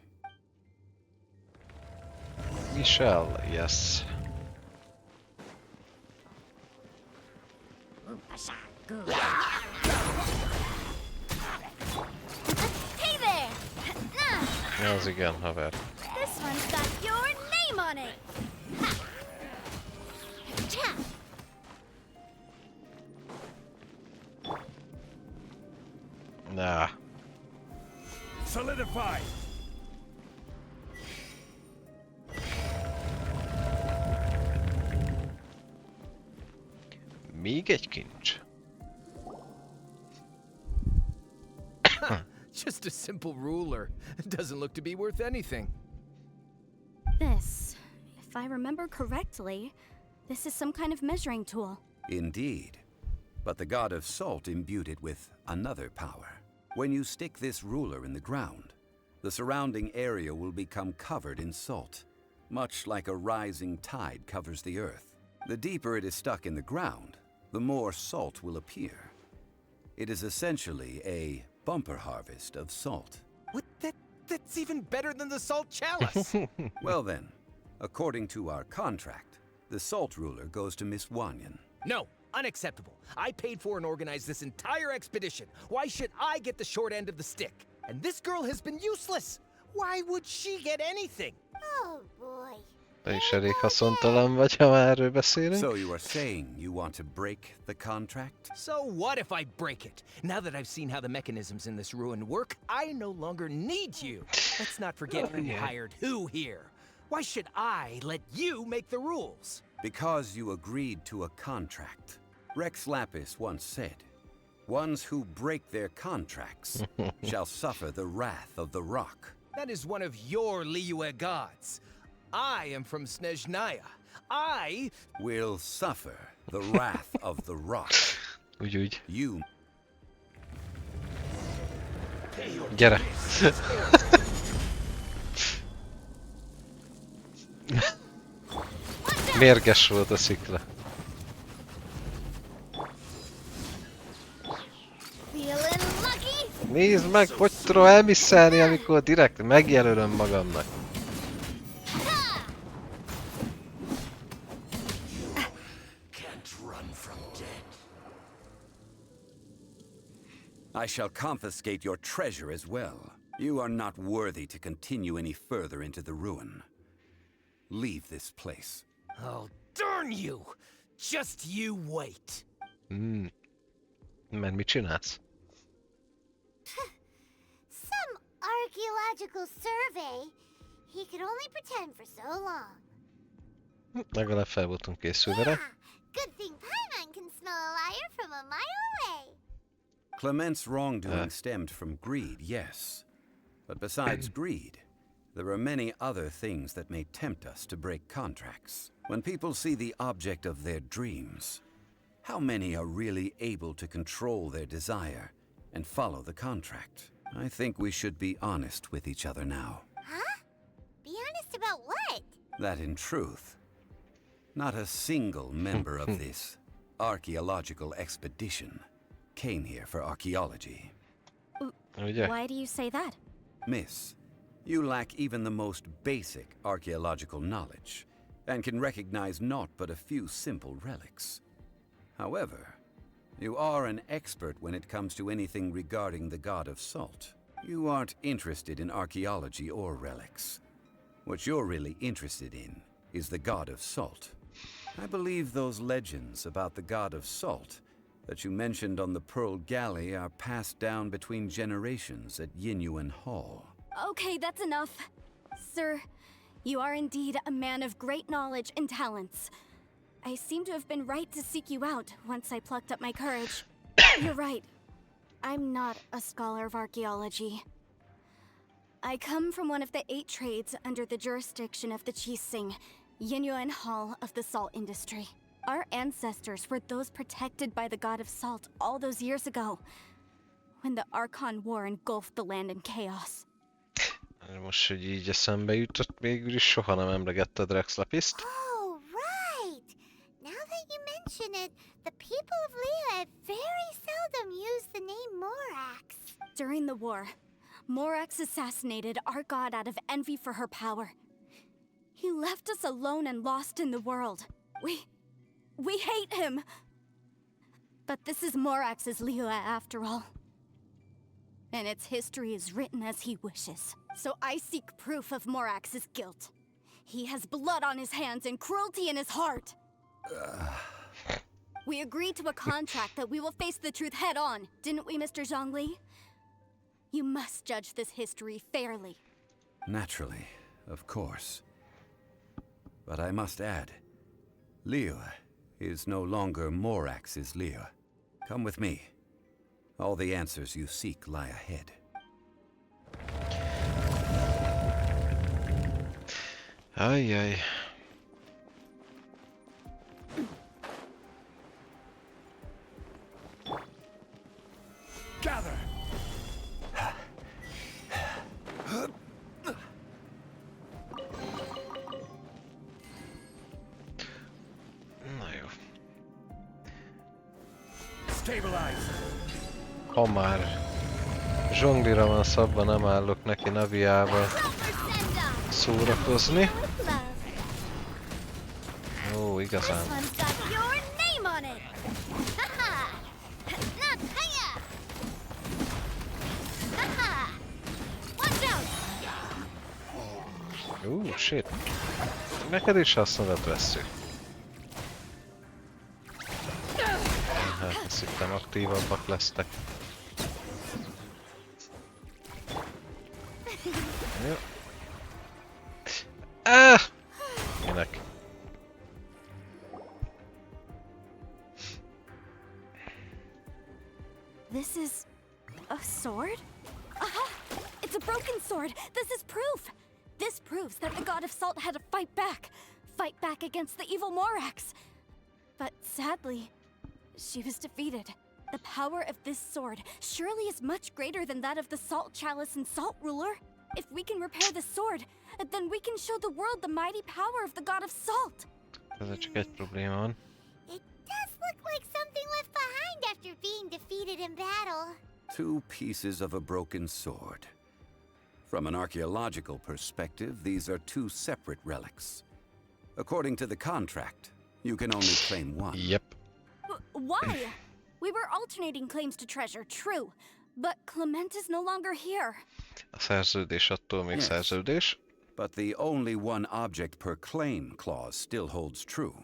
We shall, yes. Hey there! Ja, az igen, haver. This one's got your name on it! Nah. Solidify! Még egy kincs. Just a simple ruler. It doesn't look to be worth anything. This, if I remember correctly, this is some kind of measuring tool. Indeed. But the god of salt imbued it with another power. When you stick this ruler in the ground, the surrounding area will become covered in salt, much like a rising tide covers the earth. The deeper it is stuck in the ground, the more salt will appear. It is essentially a bumper harvest of salt. What? That's even better than the salt chalice. Well then, according to our contract, the salt ruler goes to Miss Wanyan. No, unacceptable. I paid for and organized this entire expedition. Why should I get the short end of the stick? And this girl has been useless. Why would she get anything? Oh boy. Te is elég haszontalan vagy, ha már erről beszélünk. So you are saying you want to break the contract? So what if I break it? Now that I've seen how the mechanisms in this ruin work, I no longer need you. Let's not forget who hired who here. Why should I let you make the rules? Because you agreed to a contract. Rex Lapis once said, ones who break their contracts shall suffer the wrath of the rock. That is one of your Liyue gods. I am from Snezhnaya. I Will suffer the wrath of the rock. Úgy. You Gyere! Mérges volt a szikla. Feeling lucky? Nézd meg, hogy tudom elmisszelni, amikor direkt megjelölöm magamnak. I shall confiscate your treasure as well. You are not worthy to continue any further into the ruin. Leave this place. Oh, darn you! Just you wait. Mert mit csinálsz? Some archaeological survey. He could only pretend for so long. Legalább fel voltunk készülve rá. Good thing Paimon can smell a liar from a mile away. Clement's wrongdoing stemmed from greed, yes. But besides greed, there are many other things that may tempt us to break contracts. When people see the object of their dreams, how many are really able to control their desire and follow the contract? I think we should be honest with each other now. Huh? Be honest about what? That in truth, not a single member of this archaeological expedition came here for archaeology. Ugye? Why do you say that? Miss, you lack even the most basic archaeological knowledge, and can recognize naught but a few simple relics. However, you are an expert when it comes to anything regarding the god of salt. You aren't interested in archaeology or relics. What you're really interested in is the god of salt. I believe those legends about the god of salt that you mentioned on the Pearl Galley are passed down between generations at Yinyuan Hall. Okay, that's enough. Sir, you are indeed a man of great knowledge and talents. I seem to have been right to seek you out once I plucked up my courage. You're right. I'm not a scholar of archaeology. I come from one of the 8 trades under the jurisdiction of the Chising, Yinyuan Hall of the salt industry. Our ancestors were those protected by the god of salt all those years ago, when the Archon War engulfed the land in chaos. Most, hogy így eszembe jutott, végül is soha nem emlegetted Rex Lapiszt. Oh, right. Now that you mention it, the people of Liyue very seldom use the name Morax. During the war, Morax assassinated our god out of envy for her power. He left us alone and lost in the world. We hate him! But this is Morax's Liyue after all. And its history is written as he wishes. So I seek proof of Morax's guilt. He has blood on his hands and cruelty in his heart. We agreed to a contract that we will face the truth head on, didn't we, Mr. Zhongli? You must judge this history fairly. Naturally, of course. But I must add, Liyue is no longer Morax's Liyue. Come with me. All the answers you seek lie ahead. Ajjaj. Gather! Na jó. Stabilize! Ha már zsonglira van szabva, nem állok neki Naviával szórakozni. Ó, igazán. This one's got your name on it. Haha! Not hiya! Haha! Watch out! Shit. Neked is hasznodat vesszük. Hát azt hittem aktívabbak lesztek. Jó. Minek? This is a sword? Aha! It's a broken sword! This is proof! This proves that the god of salt had to fight back. Fight back against the evil Morax. But sadly, she was defeated. The power of this sword surely is much greater than that of the Salt Chalice and Salt Ruler. If we can repair the sword, then we can show the world the mighty power of the god of salt. Ez csak egy probléma van. It does look like something left behind after being defeated in battle. 2 pieces of a broken sword. From an archaeological perspective, these are 2 separate relics. According to the contract, you can only claim one. Yep. Why? We were alternating claims to treasure, true. But Clement is no longer here. A szerződés attól még Yes. szerződés. But the only one object per claim clause still holds true.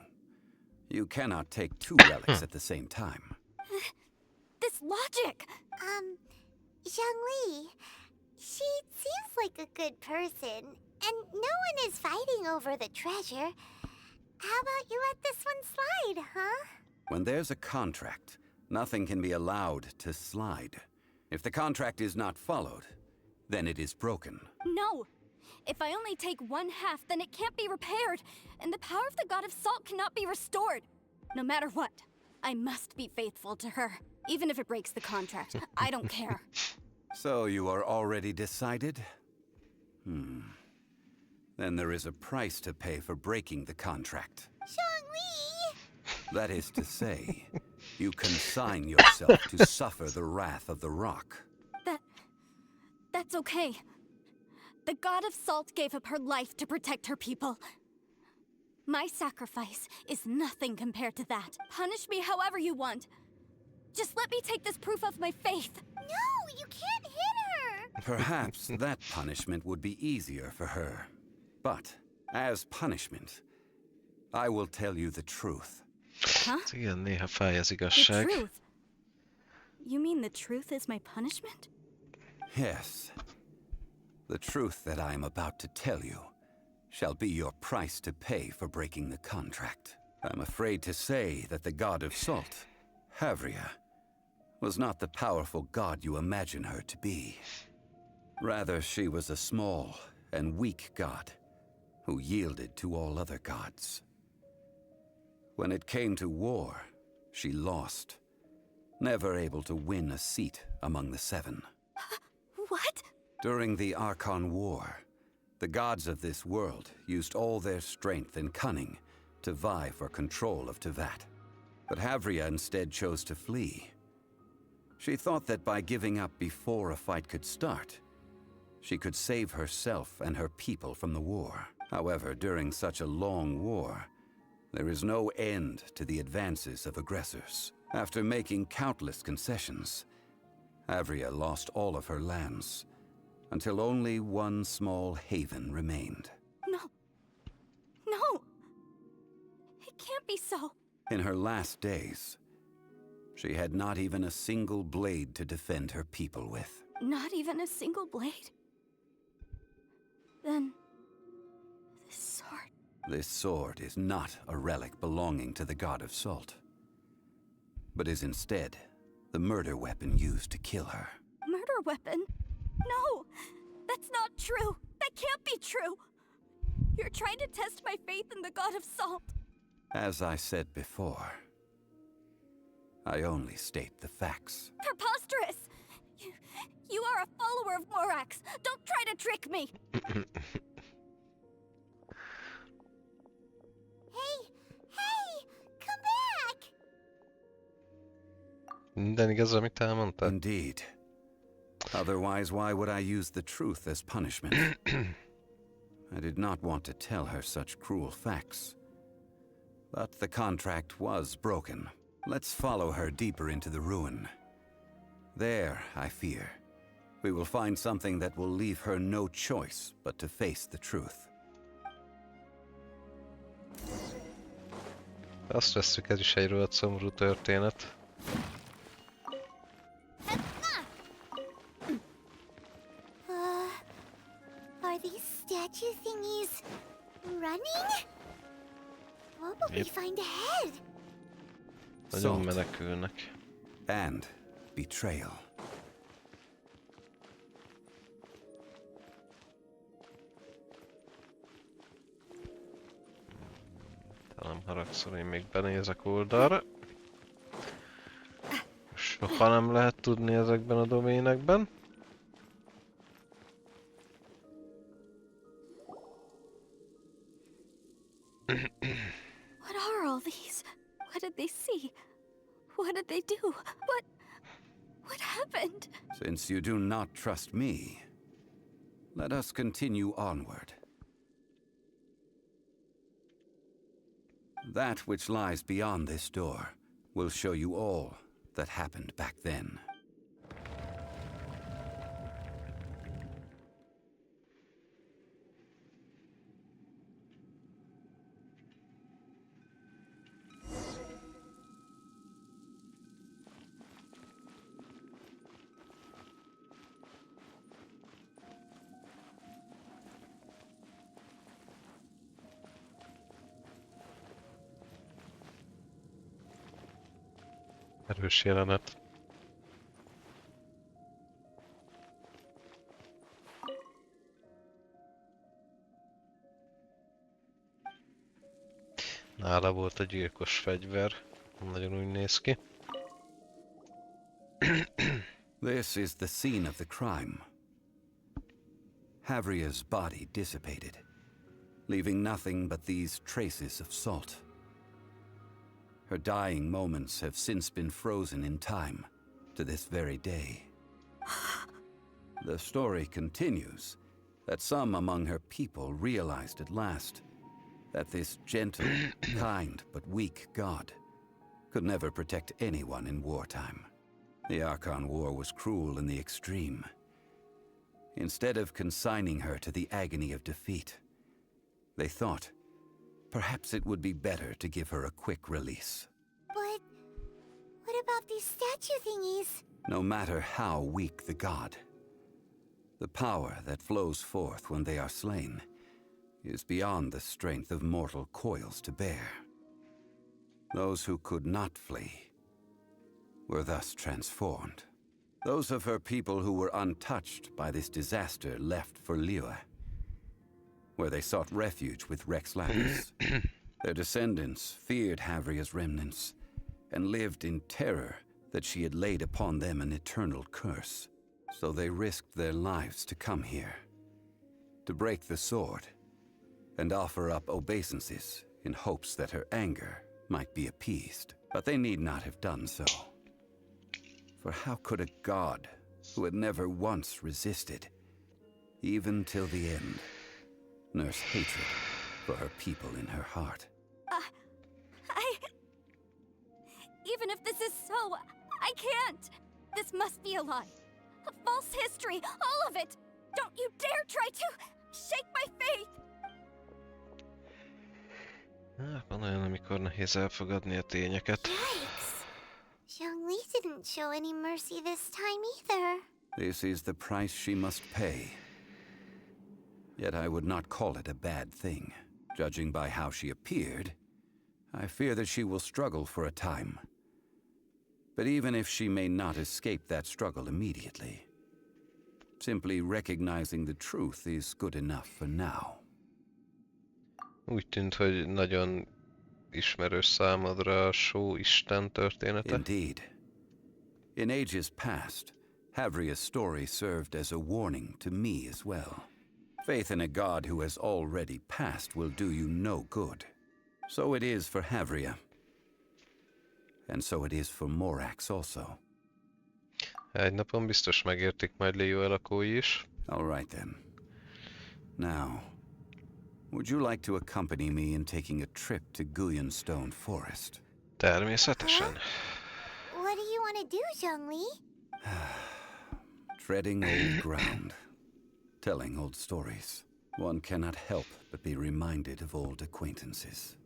You cannot take 2 relics at the same time. This logic! Zhongli, she seems like a good person, and no one is fighting over the treasure. How about you let this one slide, huh? When there's a contract, nothing can be allowed to slide. If the contract is not followed, then it is broken. No! If I only take 1/2, then it can't be repaired, and the power of the god of salt cannot be restored. No matter what, I must be faithful to her. Even if it breaks the contract, I don't care. So you are already decided? Then there is a price to pay for breaking the contract. Zhongli! That is to say, you consign yourself to suffer the wrath of the rock. That's okay. The god of salt gave up her life to protect her people. My sacrifice is nothing compared to that. Punish me however you want. Just let me take this proof of my faith. No, you can't hit her! Perhaps that punishment would be easier for her. But, as punishment, I will tell you the truth. Huh? Igen, néha fáj az The igazság. truth? You mean the truth is my punishment? Yes. The truth that I am about to tell you shall be your price to pay for breaking the contract. I'm afraid to say that the god of salt, Havria, was not the powerful god you imagine her to be. Rather, she was a small and weak god who yielded to all other gods. When it came to war, she lost, never able to win a seat among the 7. What? During the Archon War, the gods of this world used all their strength and cunning to vie for control of Tevat. But Havria instead chose to flee. She thought that by giving up before a fight could start, she could save herself and her people from the war. However, during such a long war, there is no end to the advances of aggressors. After making countless concessions, Havria lost all of her lands, until only one small haven remained. No. No! It can't be so. In her last days, she had not even a single blade to defend her people with. Not even a single blade? Then... this sword... This sword is not a relic belonging to the god of salt, but is instead the murder weapon used to kill her. Murder weapon? No! That's not true! That can't be true! You're trying to test my faith in the god of salt. As I said before, I only state the facts. Preposterous! You are a follower of Morax! Don't try to trick me! Hey! Come back! Minden igaz, amit elmondtad? Indeed. Otherwise, why would I use the truth as punishment? I did not want to tell her such cruel facts. But the contract was broken. Let's follow her deeper into the ruin. There, I fear, we will find something that will leave her no choice but to face the truth. Azt vesszük, ez is egy rohadt szomorú történet. Are these statue thingies running? What will we Yep. find ahead? Nagyon Salt. menekülnek. And betrayal. Ha nem haragszol, én még benézek oldalra. Soha nem lehet tudni ezekben a doménekben. What are all these? What did they see? What did they do? What happened? Since you do not trust me, let us continue onward. That which lies beyond this door will show you all that happened back then. Erős jelenet. Nála volt a gyilkos fegyver. Nagyon úgy néz ki. This is the scene of the crime. Havria's body dissipated, leaving nothing but these traces of salt. Her dying moments have since been frozen in time to this very day. The story continues that some among her people realized at last that this gentle, kind, but weak god could never protect anyone in wartime. The Archon War was cruel in the extreme. Instead of consigning her to the agony of defeat, they thought perhaps it would be better to give her a quick release. But what about these statue thingies? No matter how weak the god, the power that flows forth when they are slain is beyond the strength of mortal coils to bear. Those who could not flee were thus transformed. Those of her people who were untouched by this disaster left for Liyue, where they sought refuge with Rex Lapis. Their descendants feared Havria's remnants and lived in terror that she had laid upon them an eternal curse. So they risked their lives to come here, to break the sword, and offer up obeisances in hopes that her anger might be appeased. But they need not have done so. For how could a god who had never once resisted, even till the end, nurse hatred for her people in her heart? Even if this is so, I can't. This must be a lie. A false history, all of it. Don't you dare try to shake my faith. Van olyan, amikor nehéz elfogadni a tényeket. Yikes. Zhongli didn't show any mercy this time either. This is the price she must pay. Yet I would not call it a bad thing. Judging by how she appeared, I fear that she will struggle for a time. But even if she may not escape that struggle immediately, simply recognizing the truth is good enough for now. Úgy tűnt, hogy nagyon ismerős számodra a só Isten története. Indeed. In ages past, Havria's story served as a warning to me as well. Faith in a god who has already passed will do you no good. So it is for Havria. And so it is for Morax also. Egy napon biztos megértik majd Liyue lakói is. All right then. Now, would you like to accompany me in taking a trip to Guyonstone Forest? Természetesen. What do you want to do, Zhongli? Treading old ground. Telling old stories. One cannot help but be reminded of old acquaintances.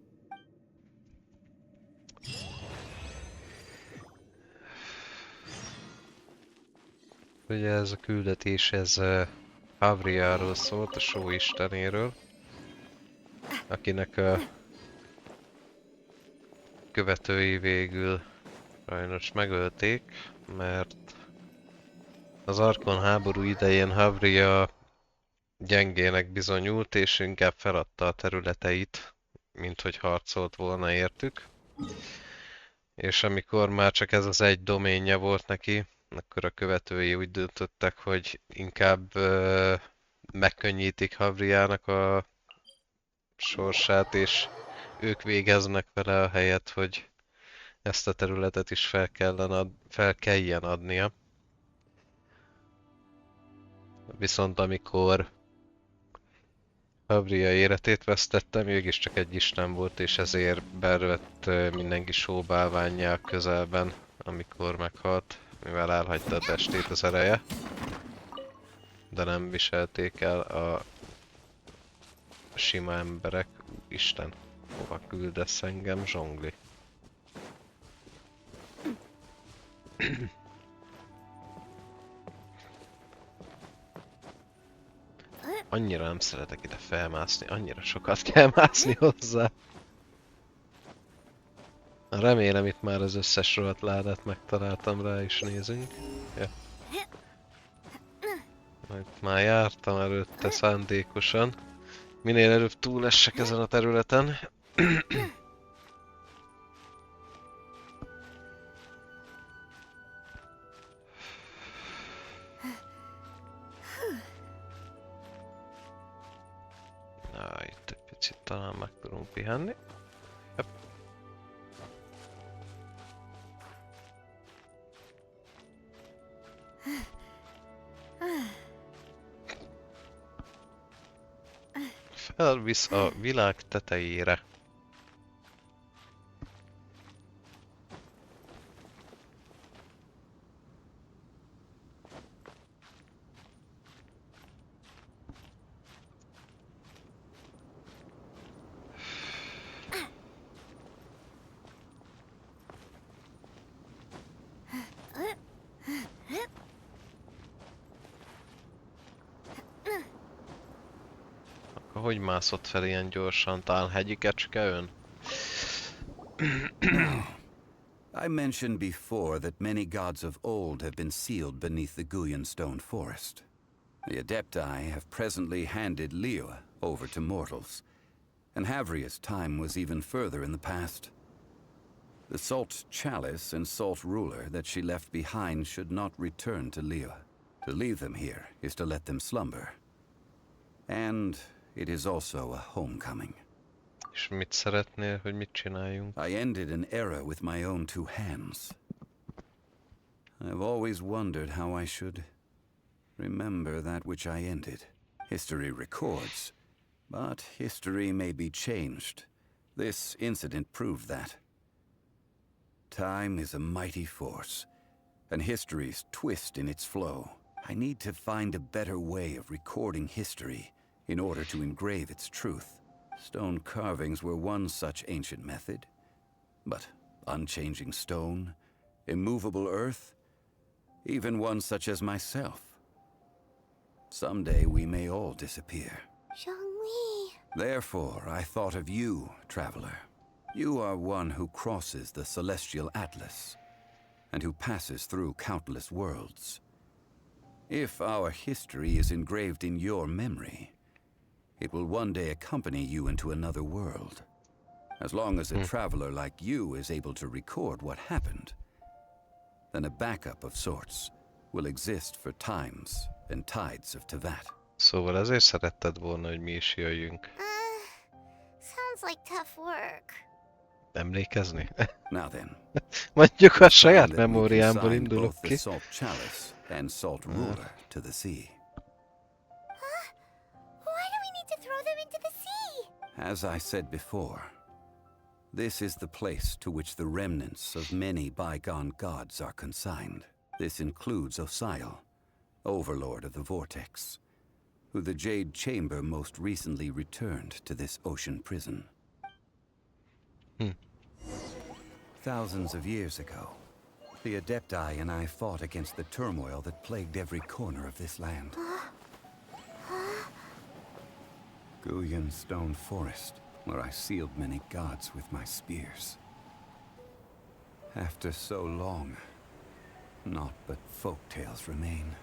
Ugye ez a küldetés, ez Havriáról szólt, a só istenéről, akinek a követői végül sajnos megölték, mert az Arkon háború idején Havria gyengének bizonyult, és inkább feladta a területeit, mint hogy harcolt volna értük. És amikor már csak ez az egy doménje volt neki, akkor a követői úgy döntöttek, hogy inkább megkönnyítik Havriának a sorsát, és ők végeznek vele a helyet, hogy ezt a területet is fel kelljen adnia. Viszont amikor Havria életét vesztette, mégiscsak egy isten volt, és ezért belvett mindenki sóbálvánnyá közelben, amikor meghalt, mivel elhagyta a testét az ereje. De nem viselték el a sima emberek. Isten, hova küldesz engem, zsongli? Annyira nem szeretek ide felmászni, annyira sokat kell mászni hozzá. Remélem itt már az összes rohadt ládát megtaláltam, rá is nézünk. Ja. Itt már jártam előtte szándékosan. Minél előbb túlessek ezen a területen. Na, itt egy picit talán meg tudunk pihenni. Yep. Felvisz a világ tetejére. Hogy mászott fel ilyen gyorsan? Talán hegyi kecske ön? I mentioned before that many gods of old have been sealed beneath the Guyanstone forest. The Adepti have presently handed Liyue over to mortals, and Havria's time was even further in the past. The Salt Chalice and Salt Ruler that she left behind should not return to Liyue. To leave them here is to let them slumber. And it is also a homecoming. És mit szeretnél, hogy mit csináljunk? I ended an era with my own two hands. I've always wondered how I should remember that which I ended. History records, but history may be changed. This incident proved that. Time is a mighty force, and history's twist in its flow. I need to find a better way of recording history in order to engrave its truth. Stone carvings were one such ancient method, but unchanging stone, immovable earth, even one such as myself. Someday we may all disappear. Zhongli. Therefore, I thought of you, traveler. You are one who crosses the celestial atlas, and who passes through countless worlds. If our history is engraved in your memory, it will one day accompany you into another world. As long as a traveler like you is able to record what happened, then a backup of sorts will exist for times and tides of Tevat. Szóval ezért szeretted volna, hogy mi is jöjjünk. Sounds like tough work. Emlékezni? Now then, Mondjuk a time saját that we memóriámból consigned indulok both the ki. Salt Chalice and Salt Ruler to the sea. Why do we need to throw them into the sea? As I said before, this is the place to which the remnants of many bygone gods are consigned. This includes Osial, overlord of the Vortex, who the Jade Chamber most recently returned to this ocean prison. Thousands of years ago, The Adepti and I fought against the turmoil that plagued every corner of this land. Guyan Stone Forest, where I sealed many gods with my spears. After so long, naught but folk tales remain.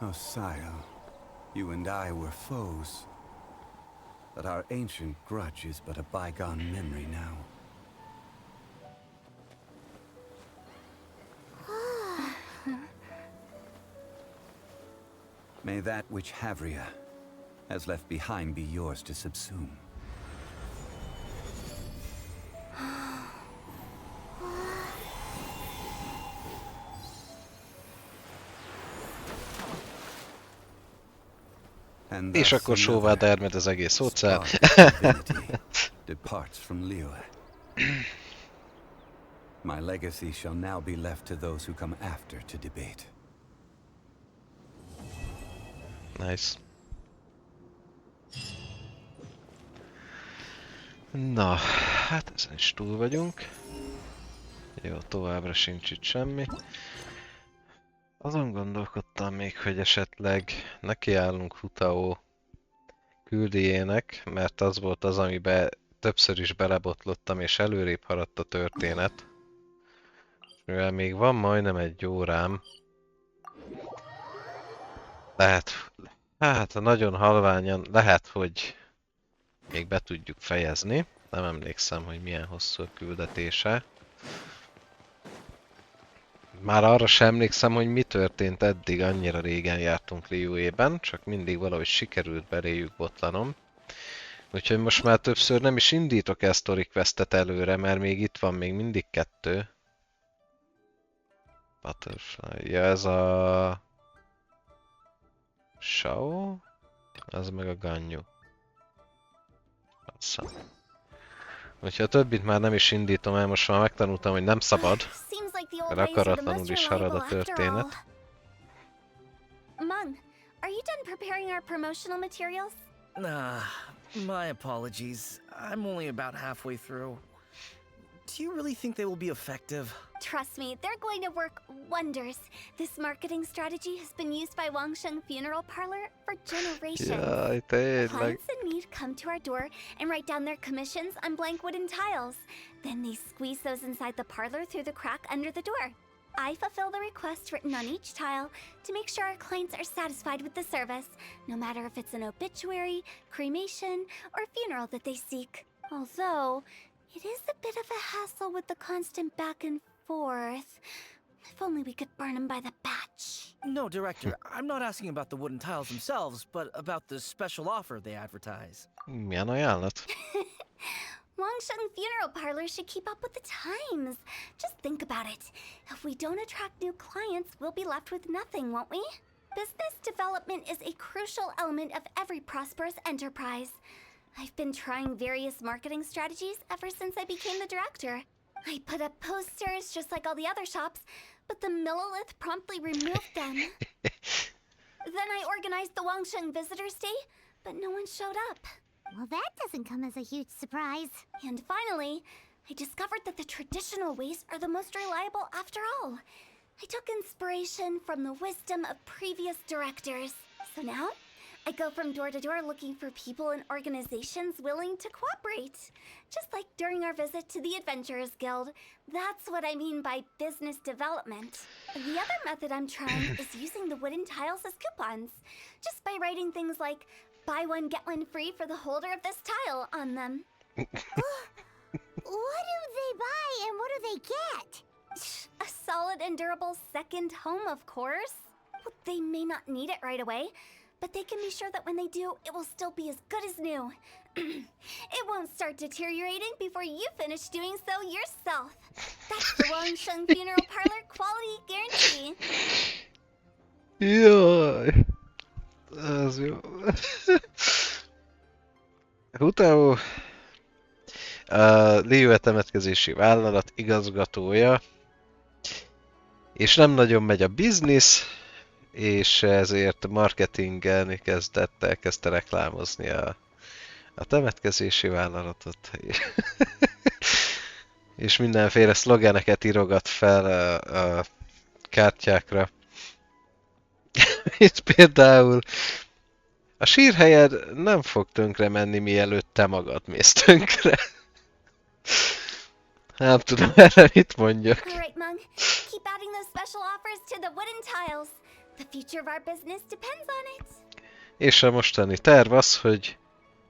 Osial, you and I were foes, but our ancient grudge is but a bygone memory now. May that which Havria has left behind be yours to subsume. And És thus akkor sóvá another dermed az egész óceán. spark of divinity departs from Liyue. My legacy shall now be left to those who come after to debate. Nice. Na, hát ezen is túl vagyunk. Jó, továbbra sincs itt semmi. Azon gondolkodtam még, hogy esetleg nekiállunk Hutao küldéjének, mert az volt az, amiben többször is belebotlottam, és előrébb haladt a történet. Mivel még van majdnem egy órám, lehet, hát nagyon halványan, lehet, hogy még be tudjuk fejezni. Nem emlékszem, hogy milyen hosszú a küldetése. Már arra sem emlékszem, hogy mi történt eddig, annyira régen jártunk Liyue-ben, csak mindig valahogy sikerült beléjük botlanom. Úgyhogy most már többször nem is indítok el story questet előre, mert még itt van még mindig 2. Butterfly. Ja, ez a... Shao? Ez meg a Ganyu. Aztán. Úgyhogy a többit már nem is indítom el, most már megtanultam, hogy nem szabad, mert akaratlanul is halad a történet. Mung, are you done preparing our promotional materials? My apologies. I'm only about halfway through. Do you really think they will be effective? Trust me, they're going to work wonders. This marketing strategy has been used by Wangsheng Funeral Parlor for generations. Jaj, tényleg. Clients in need come to our door and write down their commissions on blank wooden tiles. Then they squeeze those inside the parlor through the crack under the door. I fulfill the request written on each tile to make sure our clients are satisfied with the service, no matter if it's an obituary, cremation, or funeral that they seek. Although, it is a bit of a hassle with the constant back and forth. If only we could burn them by the batch. No, Director, I'm not asking about the wooden tiles themselves, but about the special offer they advertise. Milyen ajánlat? Wangsheng Funeral Parlor should keep up with the times. Just think about it. If we don't attract new clients, we'll be left with nothing, won't we? Business development is a crucial element of every prosperous enterprise. I've been trying various marketing strategies ever since I became the director. I put up posters just like all the other shops, but the Millilith promptly removed them. Then I organized the Wangsheng Visitors Day, but no one showed up. Well, that doesn't come as a huge surprise. And finally, I discovered that the traditional ways are the most reliable after all. I took inspiration from the wisdom of previous directors. So now, I go from door to door looking for people and organizations willing to cooperate. Just like during our visit to the Adventurers Guild. That's what I mean by business development. The other method I'm trying is using the wooden tiles as coupons. Just by writing things like, buy one, get one free for the holder of this tile on them. What do they buy and what do they get? A solid and durable second home, of course. Well, they may not need it right away, but they can be sure that when they do, it will still be as good as new. It won't start deteriorating before you finish doing so yourself. That's the Wangsheng Funeral Parlor quality guarantee. Jaj. Ez jó. Hutao a Liyue temetkezési vállalat igazgatója, és nem nagyon megy a biznisz, és ezért marketingen elkezdte reklámozni a temetkezési vállalatot. És mindenféle szlogeneket írogat fel a kártyákra. Itt például a sírhelyed nem fog tönkre menni, mielőtt te magad mész tönkre. Nem tudom erre mit mondjak. All right, Mung. Keep adding those special offers to the wooden tiles. The future of our business depends on it. És a mostani terv az, hogy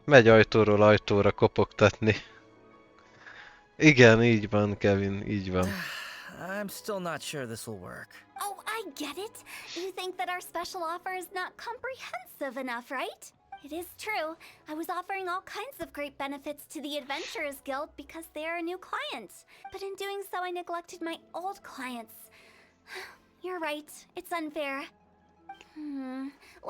megy ajtóról ajtóra kopogtatni. Igen, így van, Kevin, így van. I'm still not sure this will work. Oh, I get it. You think that our special offer is not comprehensive enough, right? It is true. I was offering all kinds of great benefits to the Adventurers Guild because they are a new client. But in doing so, I neglected my old clients. You're right. It's unfair.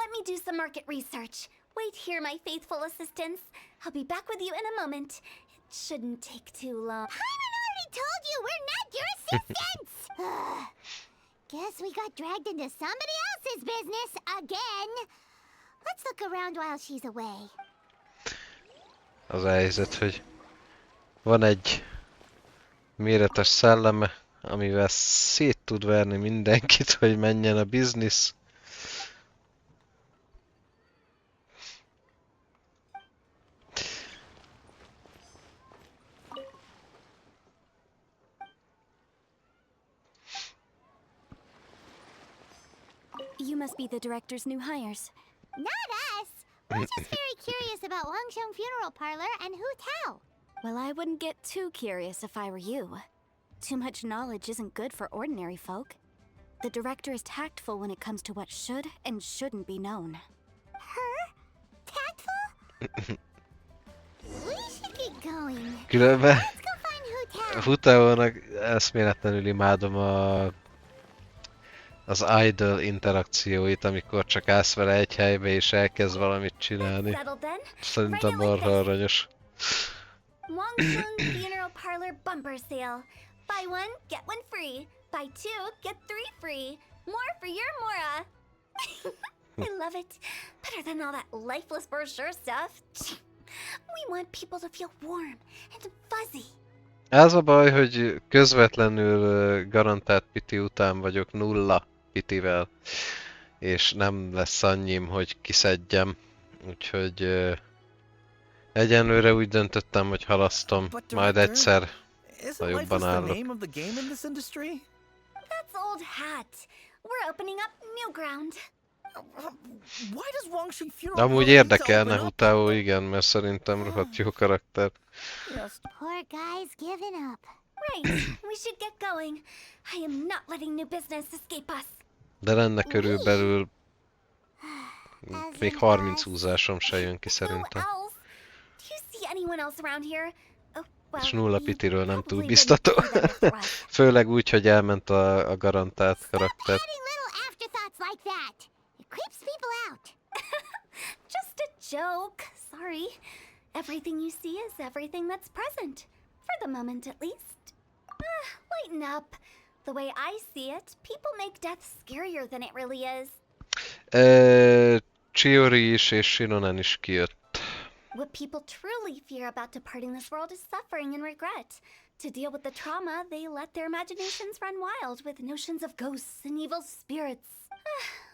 Let me do some market research. Wait here, my faithful assistants. I'll be back with you in a moment. It shouldn't take too long. Paimon already told you we're not your assistants! Guess we got dragged into somebody else's business again. Let's look around while she's away. Az a helyzet, hogy van egy méretes szelleme, amivel szét tud verni mindenkit, hogy menjen a biznisz. You must be the director's new hires. Not us! We're just very curious about Wangsheng Funeral Parlor and Hu Tao. Well, I wouldn't get too curious if I were you. Too much knowledge isn't good for ordinary folk. The director is tactful when it comes to what should and shouldn't be known. Her? Tactful? We should get going. Különben Let's go find Hu Tao. Futáónak eszméletlenül imádom az idle interakcióit, amikor csak állsz vele egy helybe és elkezd valamit csinálni. Settled then. Szerintem marha aranyos. Wangsheng Funeral Parlor bumper sale. Buy one, get one free. Buy two, get three free. More for your Mora. I love it. Better than all that lifeless brochure stuff. We want people to feel warm and fuzzy. Az a baj, hogy közvetlenül garantált piti után vagyok 0 pitivel, és nem lesz annyim, hogy kiszedjem, úgyhogy egyenlőre úgy döntöttem, hogy halasztom, majd egyszer, ha jobban állok. That's old hat. We're opening up new ground. Why does Wangsheng Funeral Amúgy Parlor need to érdekelne open up? Hutao, igen, mert szerintem rohadt jó karakter. Yes. Poor guy's given up. Right, we should get going. I am not letting new business escape us. De lenne körülbelül még 30 húzásom se jön ki Who szerintem. else? Do you see anyone else around here? Oh, well, És 0 you pitiről nem túl probably biztató. wouldn't do that for us. Főleg úgy, hogy elment a garantált karakter. Adding little afterthoughts like that. It creeps people out. Just a joke. Sorry. Everything you see is everything that's present. For the moment, at least. Lighten up. The way I see it, people make death scarier than it really is. Chiori is és Shinonen is kijött. What people truly fear about departing this world is suffering and regret. To deal with the trauma, they let their imaginations run wild with notions of ghosts and evil spirits.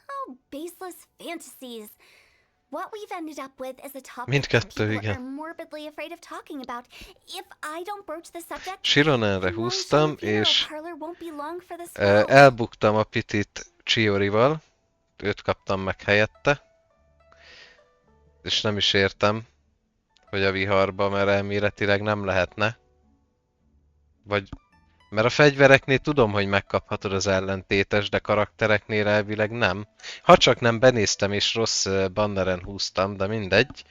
Oh, baseless fantasies. What we've ended up with is a topic that Mindkettő, people are igen. morbidly afraid of talking about. If I don't broach the subject, Shironenre then húztam, Wangsheng Funeral és Parlor won't be long for this world. elbuktam a pitit Chiorival. Őt kaptam meg helyette. És nem is értem, hogy a viharba, mert elméletileg nem lehetne. Vagy... Mert a fegyvereknél tudom, hogy megkaphatod az ellentétes, de karaktereknél elvileg nem. Ha csak nem benéztem és rossz banneren húztam, de mindegy.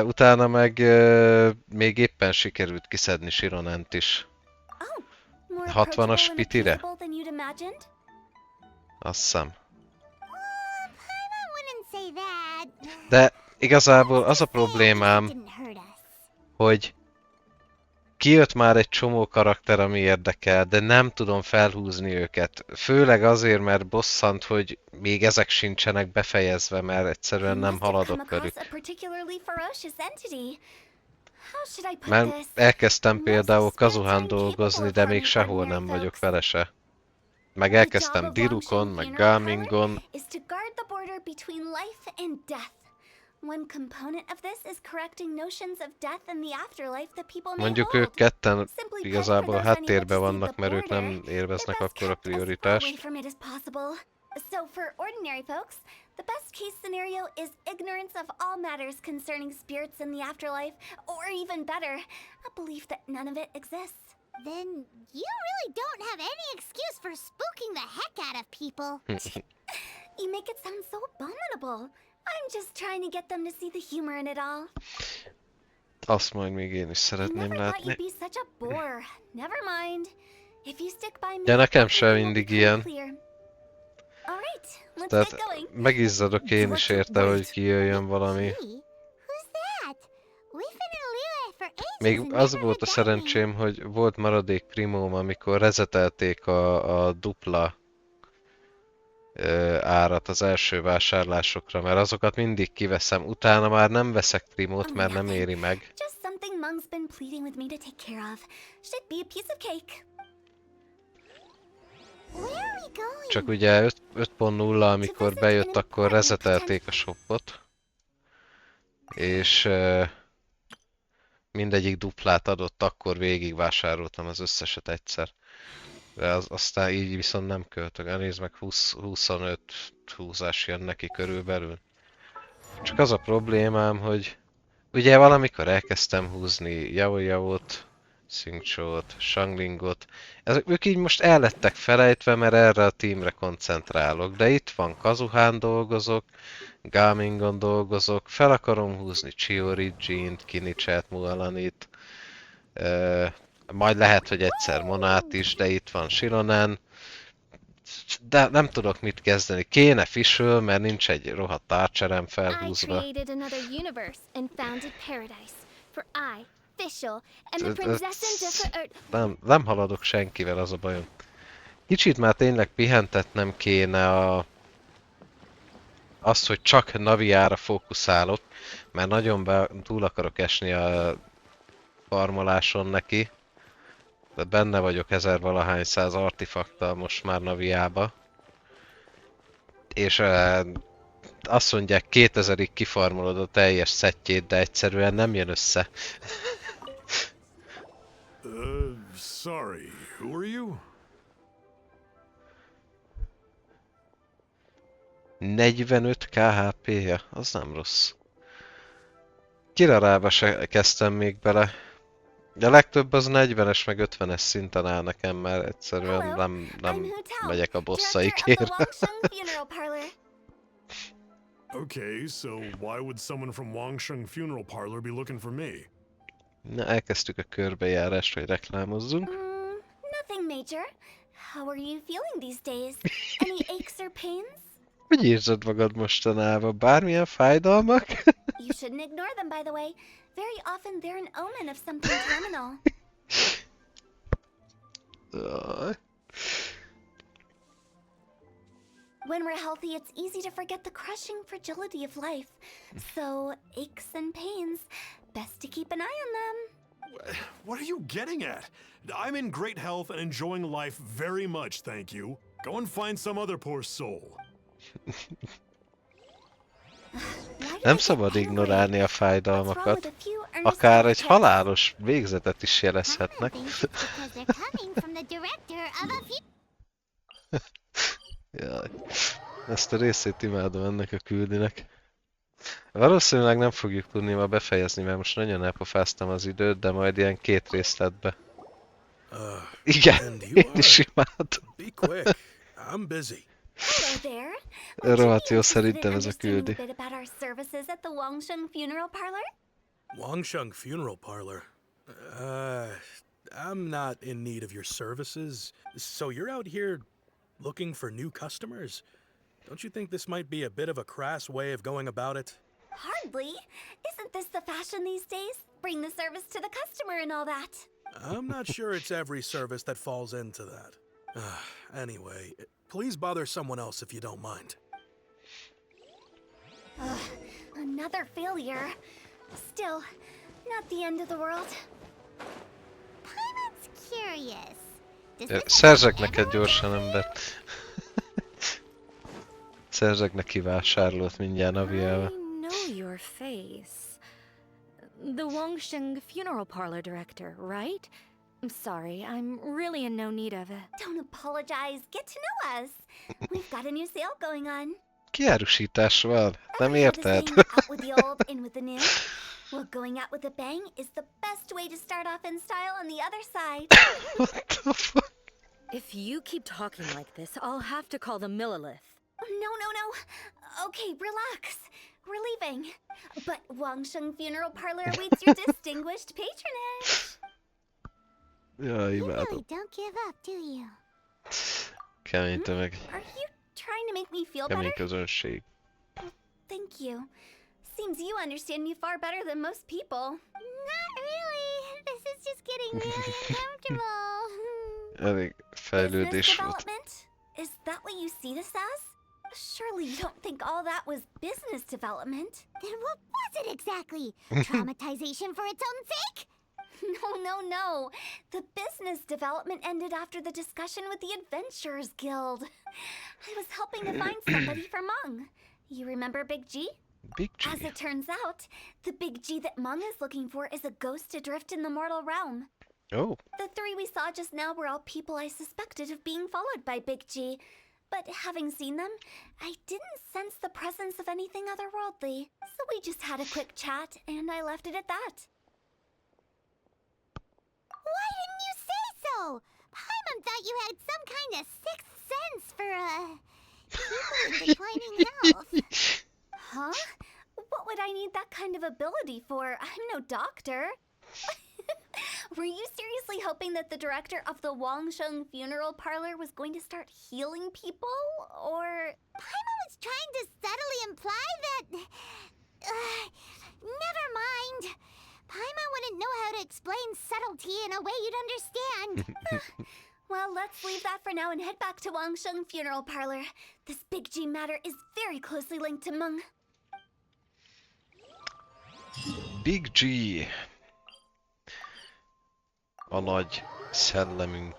Utána meg még éppen sikerült kiszedni Shironent is. Oh, more 60-as approachable and pitire? appeasable than you'd imagined? Azt hiszem. Paimon wouldn't say that. De igazából az a problémám, Didn't hurt us. hogy kijött már egy csomó karakter, ami érdekel, de nem tudom felhúzni őket. Főleg azért, mert bosszant, hogy még ezek sincsenek befejezve, mert egyszerűen You nem must have come haladok across velük. a particularly ferocious entity. How should I put Mert this? elkezdtem Most például spirits are Kazuhán incapable dolgozni, of de még harming sehol ordinary nem vagyok folks. vele se. Meg The job elkezdtem of Dirukon, Wangshan meg Funeral Parlor Gamingon. is to guard the border between life and death. One component of this is correcting notions of death and the afterlife that people may Mondjuk hold. ők ketten Simply put, for igazából those unable to háttérben see vannak, the mert ők border, nem they're élveznek best akkora kept as far away prioritást. from it as possible. So for ordinary folks, the best case scenario is ignorance of all matters concerning spirits in the afterlife, or even better, a belief that none of it exists. Then you really don't have any excuse for spooking the heck out of people. You make it sound so abominable. I'm just trying to get them to see the humor in it all. Azt majd még én is I szeretném never thought látni. you'd be such a bore. Never mind. If you stick by me, De nekem sem everything will mindig become ilyen. clear. All right, let's Tehát get going. megizzadok én is érte, hogy kijöjjön valami. Gee, who's that? We've been in Liyue for ages Még and az never volt a heard that name. szerencsém, hogy volt maradék primóm, amikor rezetelték a dupla árat az első vásárlásokra, mert azokat mindig kiveszem. Utána már nem veszek primót, mert nem éri meg. Just something Mung's been pleading with me to take care of. Should be a piece of cake. Where are we going? Csak ugye 5.0, amikor bejött, akkor rezetelték a shopot. És mindegyik duplát adott, akkor végigvásároltam az összeset egyszer. De aztán így viszont nem költök. Nézd meg, 25 húzás jön neki körülbelül. Csak az a problémám, hogy ugye valamikor elkezdtem húzni Yaoi-Yaot, Xingqiu-t, Shanglingot. Ők így most el lettek felejtve, mert erre a teamre koncentrálok. De itt van, Kazuhán dolgozok, Gamingon dolgozok, fel akarom húzni Chiorigi-t, Kinichet, Mualanit. Majd lehet, hogy egyszer Monát is, de itt van Shironen. De nem tudok mit kezdeni. Kéne Fischl, mert nincs egy rohadt Archerem I felhúzva. created another universe and founded paradise. For I, Fischl, am the princess in Nem haladok senkivel, az a bajom. Kicsit már tényleg pihentetnem kéne azt, hogy csak Naviára fókuszálok, mert nagyon túl akarok esni a farmoláson neki. De benne vagyok 1000-valahány száz artifakttal most már Naviába. És azt mondják, 2000-ig kifarmolod a teljes szettjét, de egyszerűen nem jön össze. Sorry, who are you? 45 KHP-je, az nem rossz. Kirarába se kezdtem még bele. De a legtöbb az 40-es meg 50-es szinten áll nekem, mert egyszerűen nem megyek a bosszaikért. Okay, so why would someone from Wangsheng Funeral Parlor be looking for me? Na, elkezdtük a körbejárást, hogy reklámozzunk. Nothing major. How are you feeling these days? Any aches or pains? Hogy érzed magad mostanában? Bármilyen fájdalmak? You shouldn't ignore them, by the way. Very often they're an omen of something terminal. When we're healthy, it's easy to forget the crushing fragility of life. So, aches and pains, best to keep an eye on them. What are you getting at? I'm in great health and enjoying life very much, thank you. Go and find some other poor soul. Nem szabad ignorálni a fájdalmakat. Akár egy halálos végzetet is jelezhetnek. Jaj, ezt a részét imádom ennek a küldinek. Valószínűleg nem fogjuk tudni ma befejezni, mert most nagyon elpofáztam az időt, de majd ilyen 2 részletbe. Igen, én is imádom. Be quick, I'm busy. Hello there. Rohadt jó szerintem ez a küldi. Wangsheng Funeral Parlor? I'm not in need of your services. So you're out here looking for new customers? Don't you think this might be a bit of a crass way of going about it? Hardly. Isn't this the fashion these days? Bring the service to the customer and all that. I'm not sure it's every service that falls into that. Anyway, please bother someone else if you don't mind. Another failure. Still, Not the end of the world. Paimon's curious. Does this Szerzek affect neked everyone gyorsan down embert. Szerzek neki vásárlót mindjárt I Haviával. know your face. The Wangsheng funeral parlor director, right? I'm sorry, I'm really in no need of it. Don't apologize. Get to know us. We've got a new sale going on. Kiárusítás van, nem Ever hear the érted? saying, out with the old, in with the new? Well, going out with a bang is the best way to start off in style on the other side. What the fuck? If you keep talking like this, I'll have to call the Millilith. No. Okay, relax. We're leaving. But Wangsheng Funeral Parlor awaits your distinguished patronage. Jaj, You imádom. really don't give up, do you? Kemény tömeg, Are you trying to make me feel kemény better? közönség. Thank you. Seems you understand me far better than most people. Not really. This is just getting really uncomfortable. Elég Business fejlődés volt. development? Is that what you see this as? Surely you don't think all that was business development. Then what was it exactly? Traumatization for its own sake? No. The business development ended after the discussion with the Adventurers Guild. I was helping to find somebody for Mung. You remember Big G? Big G. As it turns out, the Big G that Mung is looking for is a ghost adrift in the mortal realm. Oh, The three we saw just now were all people I suspected of being followed by Big G. But having seen them, I didn't sense the presence of anything otherworldly. So we just had a quick chat, and I left it at that. Why didn't you say so? Paimon thought you had some kind of sixth sense for, people in declining health. Huh? What would I need that kind of ability for? I'm no doctor. Were you seriously hoping that the director of the Wangsheng Funeral Parlor was going to start healing people? Or... Paimon was trying to subtly imply that... never mind. Paimon wouldn't know how to explain subtlety in a way you'd understand. Well, let's leave that for now and head back to Wangsheng Funeral Parlor. This Big G matter is very closely linked to Mung. Big G. A nagy szellemünk.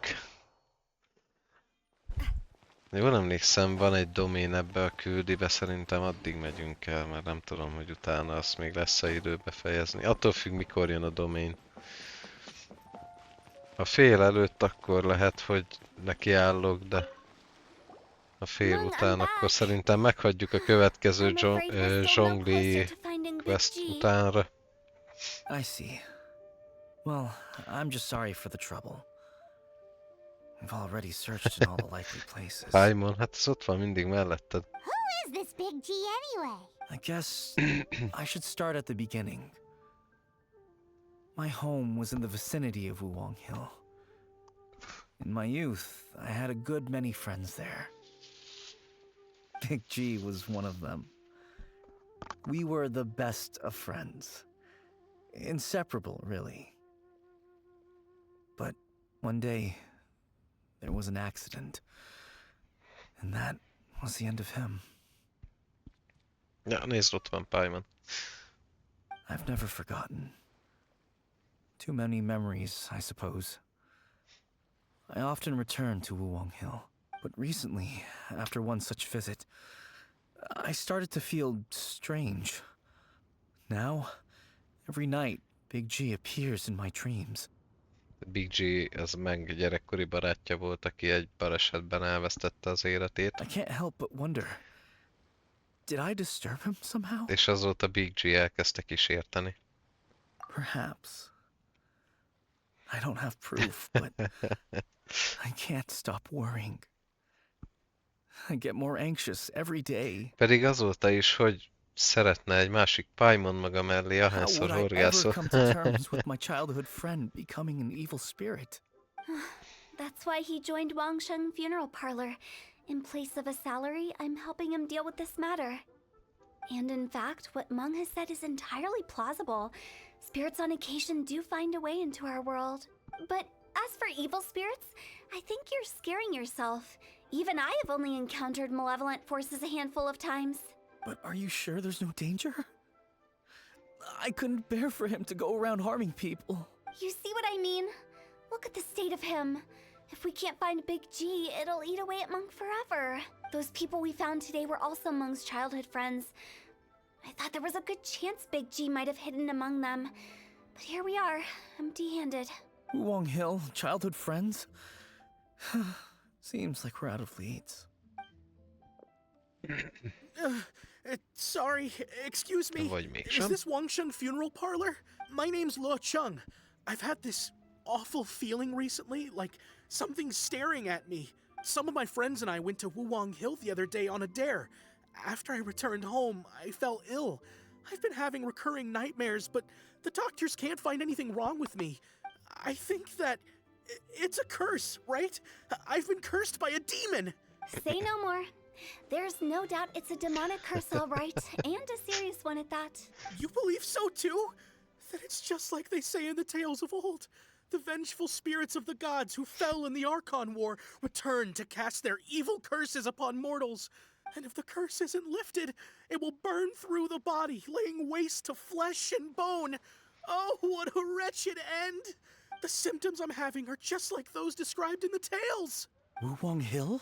Jól emlékszem, van egy domén ebbe a küldibe, szerintem addig megyünk el, mert nem tudom, hogy utána azt még lesz-e idő befejezni. Attól függ, mikor jön a domén. Ha fél előtt, akkor lehet, hogy nekiállok, de a fél után, akkor szerintem meghagyjuk a következő zsongli quest utánra. I see. Well, I'm just sorry for the trouble. We've already searched in all the likely places. Paimon, hát ez ott van mindig melletted. Who is this Big G anyway? I guess I should start at the beginning. My home was in the vicinity of Wuwang Hill. In my youth, I had a good many friends there. Big G was one of them. We were the best of friends. Inseparable, really. But one day, there was an accident. And that was the end of him. Ja, nézd, ott van Paimon. I've never forgotten. Too many memories, I suppose. I often return to Wuwang Hill. But recently, after one such visit, I started to feel strange. Now, every night, Big G appears in my dreams. Big G az meg gyerekkori barátja volt, aki egy balesetben elvesztette az életét. I can't help but wonder, did I disturb him somehow? És azóta Big G elkezdte kísérteni. Perhaps. I don't have proof, but I can't stop worrying. I get more anxious every day. Pedig azóta is, hogy szeretne egy másik Paimon maga mellé, How ahányszor would I ever horgászol. come to terms with my childhood friend becoming an evil spirit? That's why he joined Wangsheng Funeral Parlor. In place of a salary, I'm helping him deal with this matter. And in fact, what Mung has said is entirely plausible. Spirits on occasion do find a way into our world. But as for evil spirits, I think you're scaring yourself. Even I have only encountered malevolent forces a handful of times. But are you sure there's no danger? I couldn't bear for him to go around harming people. You see what I mean? Look at the state of him. If we can't find Big G, it'll eat away at Monk forever. Those people we found today were also Monk's childhood friends. I thought there was a good chance Big G might have hidden among them. But here we are, empty-handed. Wulong Hill, childhood friends? Seems like we're out of leads. Sorry, excuse me. Vagy Is mégsem. this Wangsheng Funeral Parlor? My name's Luo Chung. I've had this awful feeling recently, like something's staring at me. Some of my friends and I went to Wulong Hill the other day on a dare. After I returned home, I fell ill. I've been having recurring nightmares, but the doctors can't find anything wrong with me. I think that it's a curse, right? I've been cursed by a demon. Say no more. There's no doubt it's a demonic curse, all right, and a serious one at that. You believe so too? That it's just like they say in the tales of old. The vengeful spirits of the gods who fell in the Archon War return to cast their evil curses upon mortals. And if the curse isn't lifted, it will burn through the body, laying waste to flesh and bone. Oh, what a wretched end! The symptoms I'm having are just like those described in the tales. Wulong Hill?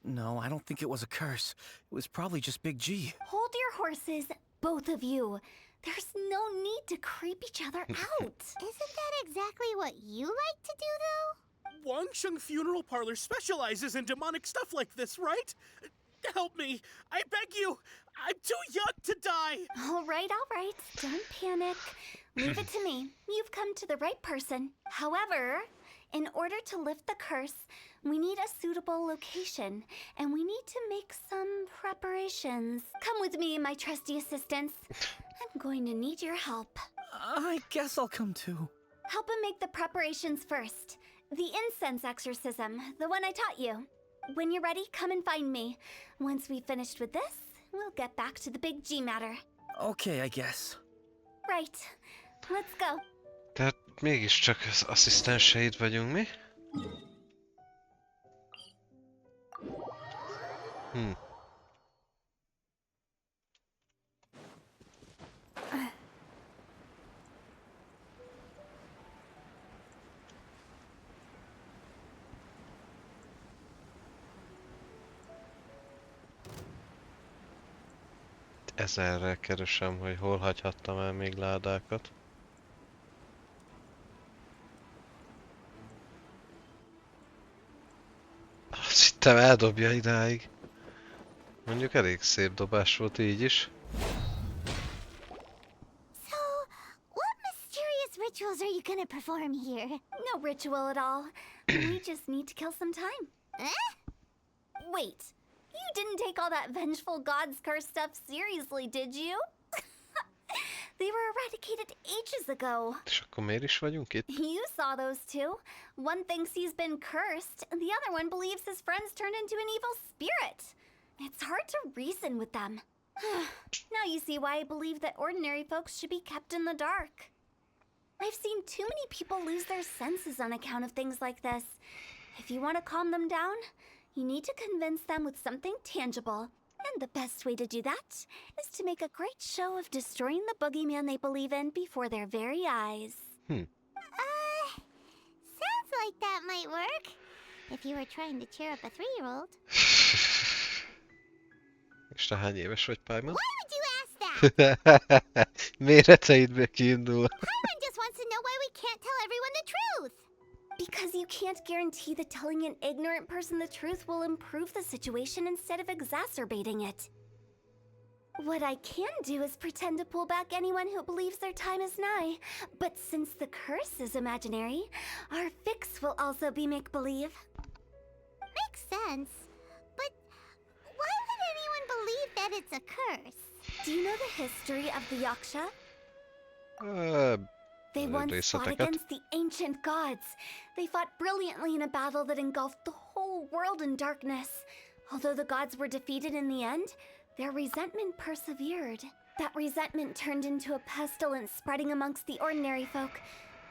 No, I don't think it was a curse. It was probably just Big G. Hold your horses, both of you. There's no need to creep each other out. Isn't that exactly what you like to do, though? Wangsheng Funeral Parlor specializes in demonic stuff like this, right? Help me. I beg you. I'm too young to die. All right. Don't panic. Leave it to me. You've come to the right person. However, in order to lift the curse, we need a suitable location, and we need to make some preparations. Come with me, my trusty assistants. I'm going to need your help. I guess I'll come too. Help him make the preparations first. The incense exorcism, the one I taught you. When you're ready, come and find me. Once we've finished with this, we'll get back to the Big G matter. Okay, I guess. Right. Let's go. Tehát mégiscsak az asszisztenseid vagyunk mi? Ezerrel keresem, hogy hol hagyhattam el még ládákat. Azt hittem eldobja idáig. Mondjuk elég szép dobás volt így is. So, what mysterious rituals are you gonna perform here? No ritual at all. We just need to kill some time. Wait, you didn't take all that vengeful god's curse stuff seriously, did you? They were eradicated ages ago. És akkor miért is vagyunk itt? You saw those two. One thinks he's been cursed, and the other one believes his friends turned into an evil spirit. It's hard to reason with them. Now you see why I believe that ordinary folks should be kept in the dark. I've seen too many people lose their senses on account of things like this. If you want to calm them down, you need to convince them with something tangible. And the best way to do that is to make a great show of destroying the boogeyman they believe in before their very eyes. Sounds like that might work. If you were trying to cheer up a 3-year-old. És te hány éves vagy, Paimon? Why would you ask that? Méreteidből kiindul. Paimon just wants to know why we can't tell everyone the truth. Because you can't guarantee that telling an ignorant person the truth will improve the situation instead of exacerbating it. What I can do is pretend to pull back anyone who believes their time is nigh. But since the curse is imaginary, our fix will also be make-believe. Makes sense. But why would anyone believe that it's a curse? Do you know the history of the Yaksha? They once fought részleteket. against the ancient gods. They fought brilliantly in a battle that engulfed the whole world in darkness. Although the gods were defeated in the end, their resentment persevered. That resentment turned into a pestilence spreading amongst the ordinary folk.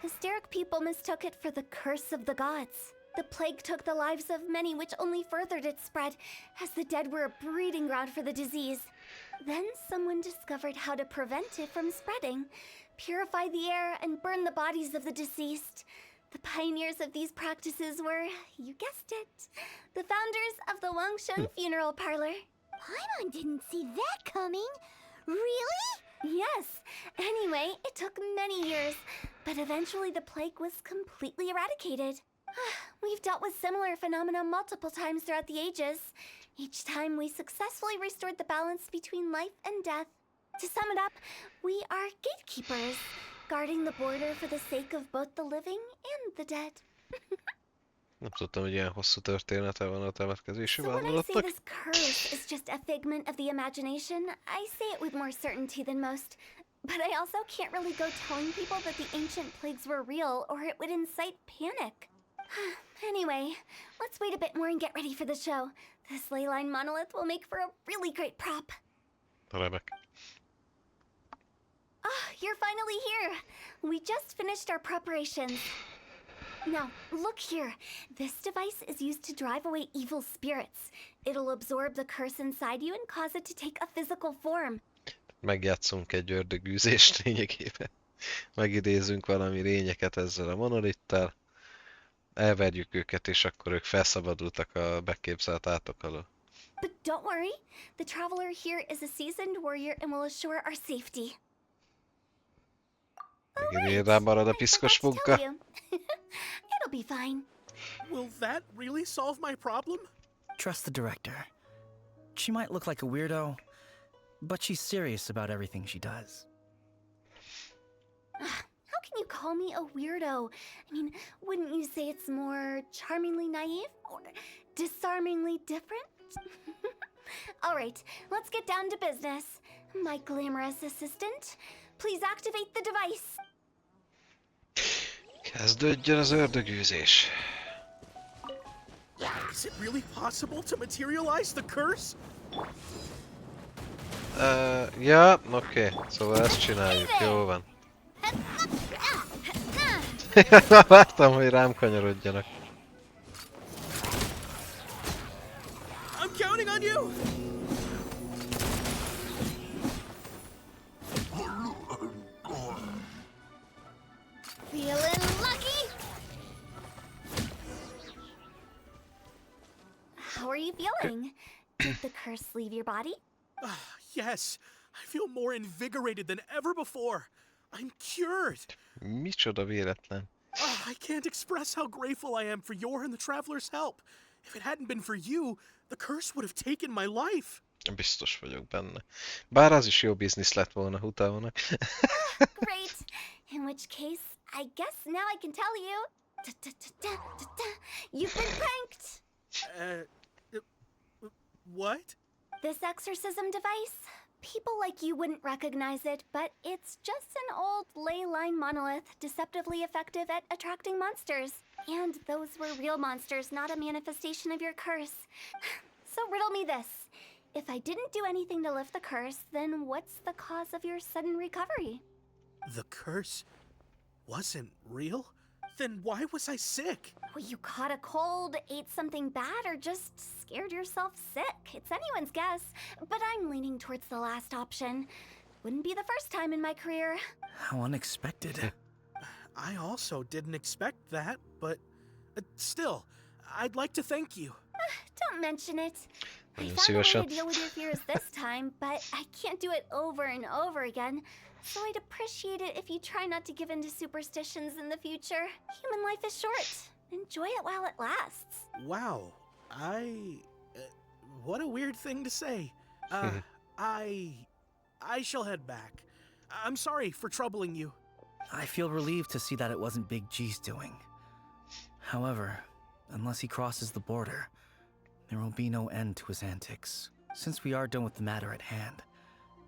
Hysteric people mistook it for the curse of the gods. The plague took the lives of many, which only furthered its spread, as the dead were a breeding ground for the disease. Then someone discovered how to prevent it from spreading, purify the air, and burn the bodies of the deceased. The pioneers of these practices were, you guessed it, the founders of the Wangsheng Funeral Parlor. Paimon didn't see that coming. Really? Yes. Anyway, it took many years, but eventually the plague was completely eradicated. We've dealt with similar phenomena multiple times throughout the ages. Each time we successfully restored the balance between life and death. To sum it up, we are gatekeepers, guarding the border for the sake of both the living and the dead. Nem tudtam, hogy ilyen hosszú története van a temetkezési So when I say vállalatnak. this curse is just a figment of the imagination, I say it with more certainty than most. But I also can't really go telling people that the ancient plagues were real, or it would incite panic. Anyway, let's wait a bit more and get ready for the show. This leyline monolith will make for a really great prop. Remek. Ah, you're finally here. We just finished our preparations. Now, look here. This device is used to drive away evil spirits. It'll absorb the curse inside you and cause it to take a physical form. Megjátszunk egy ördögűzést lényegében. Megidézünk valami lényeket ezzel a monolittel. Elverjük őket, és akkor ők felszabadultak a beképzelt átok alól. But don't worry. The traveler here is a seasoned warrior and will assure our safety. Megint rám marad a piszkos munka. It'll be fine. Will that really solve my problem? Trust the director. She might look like a weirdo, but she's serious about everything she does. How can you call me a weirdo? I mean, wouldn't you say it's more charmingly naive or disarmingly different? All right, let's get down to business. My glamorous assistant, please activate the device. Kezdődjön az ördögűzés. Is it really possible to materialize the curse? Ja, oké. Szóval ezt csináljuk, jó van. Vártam, hogy rám kanyarodjanak. I'm counting on you! Feeling lucky? How are you feeling? Did the curse leave your body? Yes, I feel more invigorated than ever before. I'm cured. Micsoda véletlen. I can't express how grateful I am for your and the traveler's help. If it hadn't been for you, the curse would have taken my life. Biztos vagyok benne. Bár az is jó biznisz lett volna utána. Great. In which case, I guess now I can tell you. You've been pranked. What? This exorcism device? People like you wouldn't recognize it, but it's just an old ley line monolith, deceptively effective at attracting monsters. And those were real monsters, not a manifestation of your curse. So riddle me this. If I didn't do anything to lift the curse, then what's the cause of your sudden recovery? The curse wasn't real? Then why was I sick? Well, you caught a cold, ate something bad, or just scared yourself sick. It's anyone's guess, but I'm leaning towards the last option. Wouldn't be the first time in my career. How unexpected. I also didn't expect that, but still, I'd like to thank you. Don't mention it. I Nagyon found a way to szívesen. deal with your fears this time, but I can't do it over and over again. So I'd appreciate it if you try not to give in to superstitions in the future. Human life is short. Enjoy it while it lasts. Wow, what a weird thing to say. I shall head back. I'm sorry for troubling you. I feel relieved to see that it wasn't Big G's doing. However, unless he crosses the border, there will be no end to his antics. Since we are done with the matter at hand,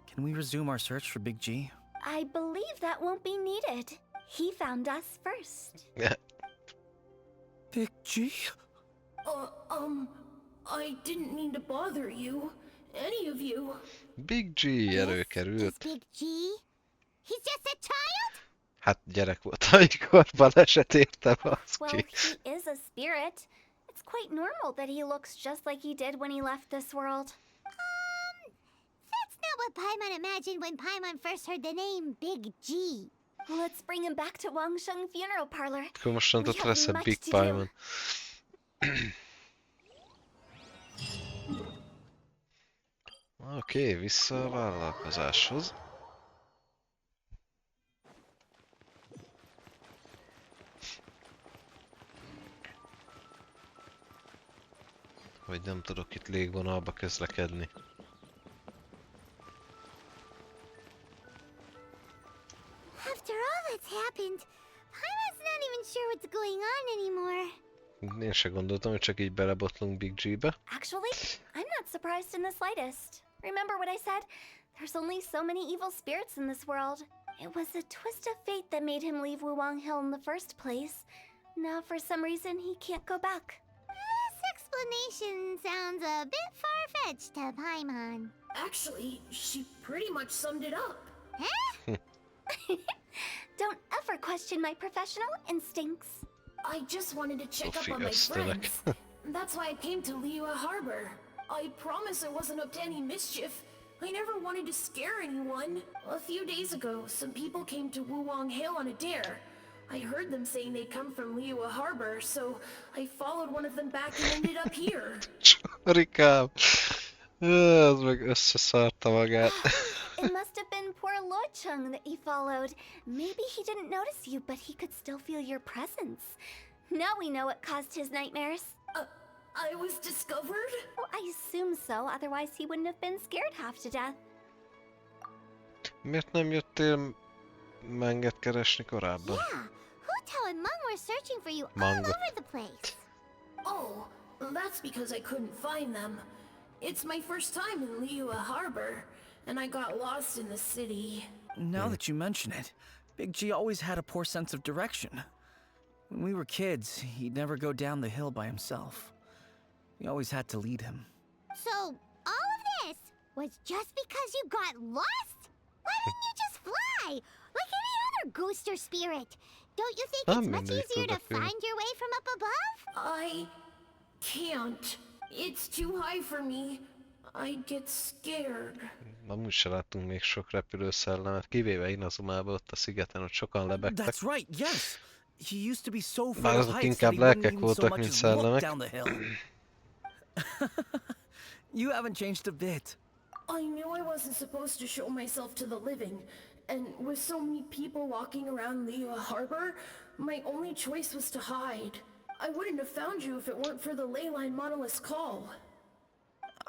can we resume our search for Big G? I believe that won't be needed. He found us first. Big G? I didn't mean to bother you. Any of you. Big G előkerült. Big G? He's just a child? Hát gyerek volt, amikor baleset érte Well, baszki. he is a spirit. It's quite normal that he looks just like he did when he left this world. That's not what Paimon imagined when Paimon first heard the name Big G. Let's bring him back to Wangsheng Funeral Parlor. Akkor mostantól We lesz have egy much Big to do. Paimon. Oké, vissza a vállalkozáshoz. Vagy nem tudok itt légvonalba közlekedni. After all that's happened, Paimon's not even sure what's going on anymore. Én se gondoltam, hogy csak így belebotlunk Big G-be. Actually, I'm not surprised in the slightest. Remember what I said? There's only so many evil spirits in this world. It was a twist of fate that made him leave Wuwang Hill in the first place. Now, for some reason, he can't go back. This explanation sounds a bit far-fetched to Paimon. Actually, she pretty much summed it up. Huh? Don't ever question my professional instincts. I just wanted to check up on my Figyelj, friends. That's why I came to Liyue Harbor. I promise I wasn't up to any mischief. I never wanted to scare anyone. A few days ago, some people came to Wuwang Hill on a dare. I heard them saying they'd come from Liyue Harbor, so I followed one of them back and ended up here. Sorikám! Az meg összeszarta magát. It must have been poor Luocheng that you followed. Maybe he didn't notice you, but he could still feel your presence. Now we know what caused his nightmares. I was discovered? Well, I assume so, otherwise he wouldn't have been scared half to death. Miért nem jöttél Manget keresni korábban? Yeah, Hu and Meng were searching for you all Mango. over the place. Oh, that's because I couldn't find them. It's my first time in Liyue Harbor, and I got lost in the city. Now that you mention it, Big G always had a poor sense of direction. When we were kids, he'd never go down the hill by himself. We always had to lead him. So, all of this was just because you got lost? Why didn't you just fly? Like any other ghost or spirit? Don't you think it's much easier to find your way from up above? I can't. It's too high for me. I get scared. Amúgy se láttunk még sok repülőszellemet, kivéve Inazumába ott a szigeten, ott sokan lebegtek. That's right, yes. He used to be so Bár full of azok heights that inkább he wouldn't lelkek even so voltak, much mint as look szellemek. down the hill. You haven't changed a bit. I knew I wasn't supposed to show myself to the living, and with so many people walking around Liyue Harbor, my only choice was to hide. I wouldn't have found you if it weren't for the Leyline Monolith's call.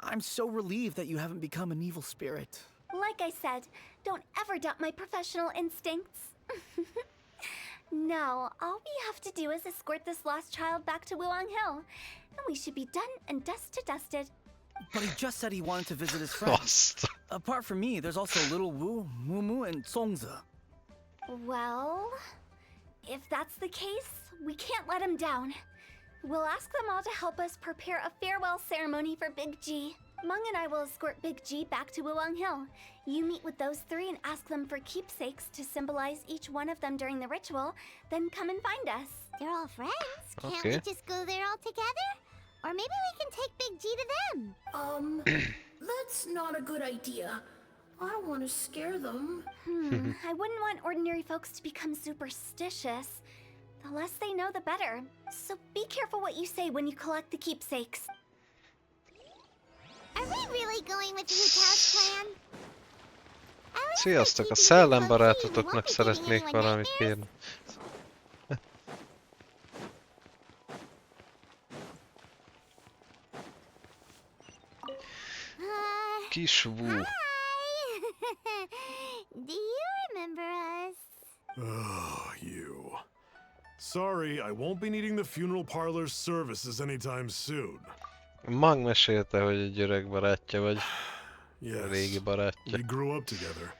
I'm so relieved that you haven't become an evil spirit. Like I said, don't ever doubt my professional instincts. Now, all we have to do is escort this lost child back to Wuwang Hill, and we should be done and dust to dusted. But he just said he wanted to visit his friends. Azt. Apart from me, there's also Little Wu, Mumu, and Songza. Well, if that's the case, we can't let him down. We'll ask them all to help us prepare a farewell ceremony for Big G. Meng and I will escort Big G back to Wuwang Hill. You meet with those three and ask them for keepsakes to symbolize each one of them during the ritual, then come and find us. They're all friends. Can't Okay. we just go there all together? Or maybe we can take Big G to them. That's not a good idea. I don't want to scare them. I wouldn't want ordinary folks to become superstitious. The less they know, the better. So be careful what you say when you collect the keepsakes. Are we really going with Hu Tao's plan? At least Sziasztok, a by keeping it szellembarátotoknak low-key, we won't be szeretnék giving anyone valamit nightmares. kérni. Kis Wu. Hi! Do you remember us? Oh, you. Sorry, I won't be needing the funeral parlor's services anytime soon. Mag mesélte, hogy egy öreg barátja vagy. Yes, Régi barátja. we grew up together.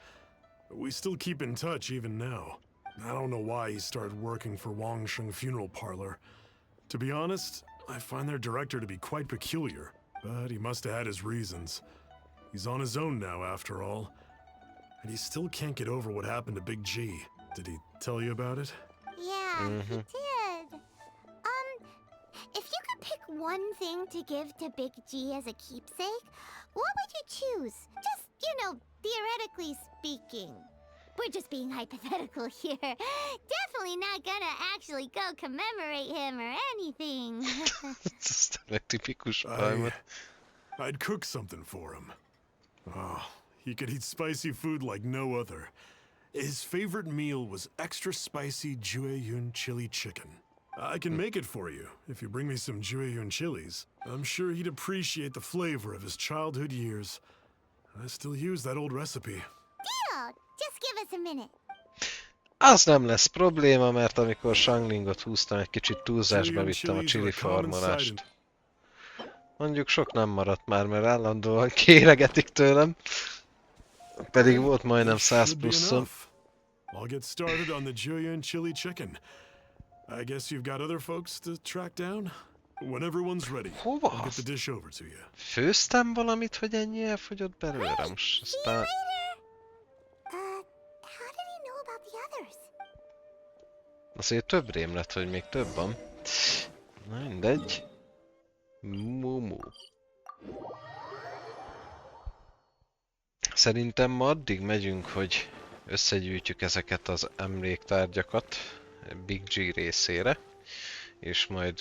We still keep in touch even now. I don't know why he started working for Wangsheng Funeral Parlor. To be honest, I find their director to be quite peculiar, but he must have had his reasons. He's on his own now, after all. And he still can't get over what happened to Big G. Did he tell you about it? Yeah, he did. If you could pick one thing to give to Big G as a keepsake, what would you choose? Just, theoretically speaking. We're just being hypothetical here. Definitely not gonna actually go commemorate him or anything. Ez tényleg tipikus Palmer. I'd cook something for him. Oh, he could eat spicy food like no other. His favorite meal was extra spicy Jueyun chili chicken. I can make it for you if you bring me some Jueyun chilies. I'm sure he'd appreciate the flavor of his childhood years. I still use that old recipe. Deal! Just give us a minute. Az nem lesz probléma, mert amikor Shanglingot húztam, egy kicsit túlzásba vittem a chili farmolást. Mondjuk sok nem maradt már, mert állandóan kéregetik tőlem. Pedig volt majdnem 100 pluszom. I'll get started on the Jueyun chili chicken. I guess you've got other folks to track down? When everyone's ready, I'll get the dish over to you. Főztem valamit, hogy ennyi elfogyott belőle most, aztán... How did he know about the others? Azért több rém lett, hogy még több van. Na mindegy. Mumu. Szerintem ma addig megyünk, hogy összegyűjtjük ezeket az emléktárgyakat Big G részére, és majd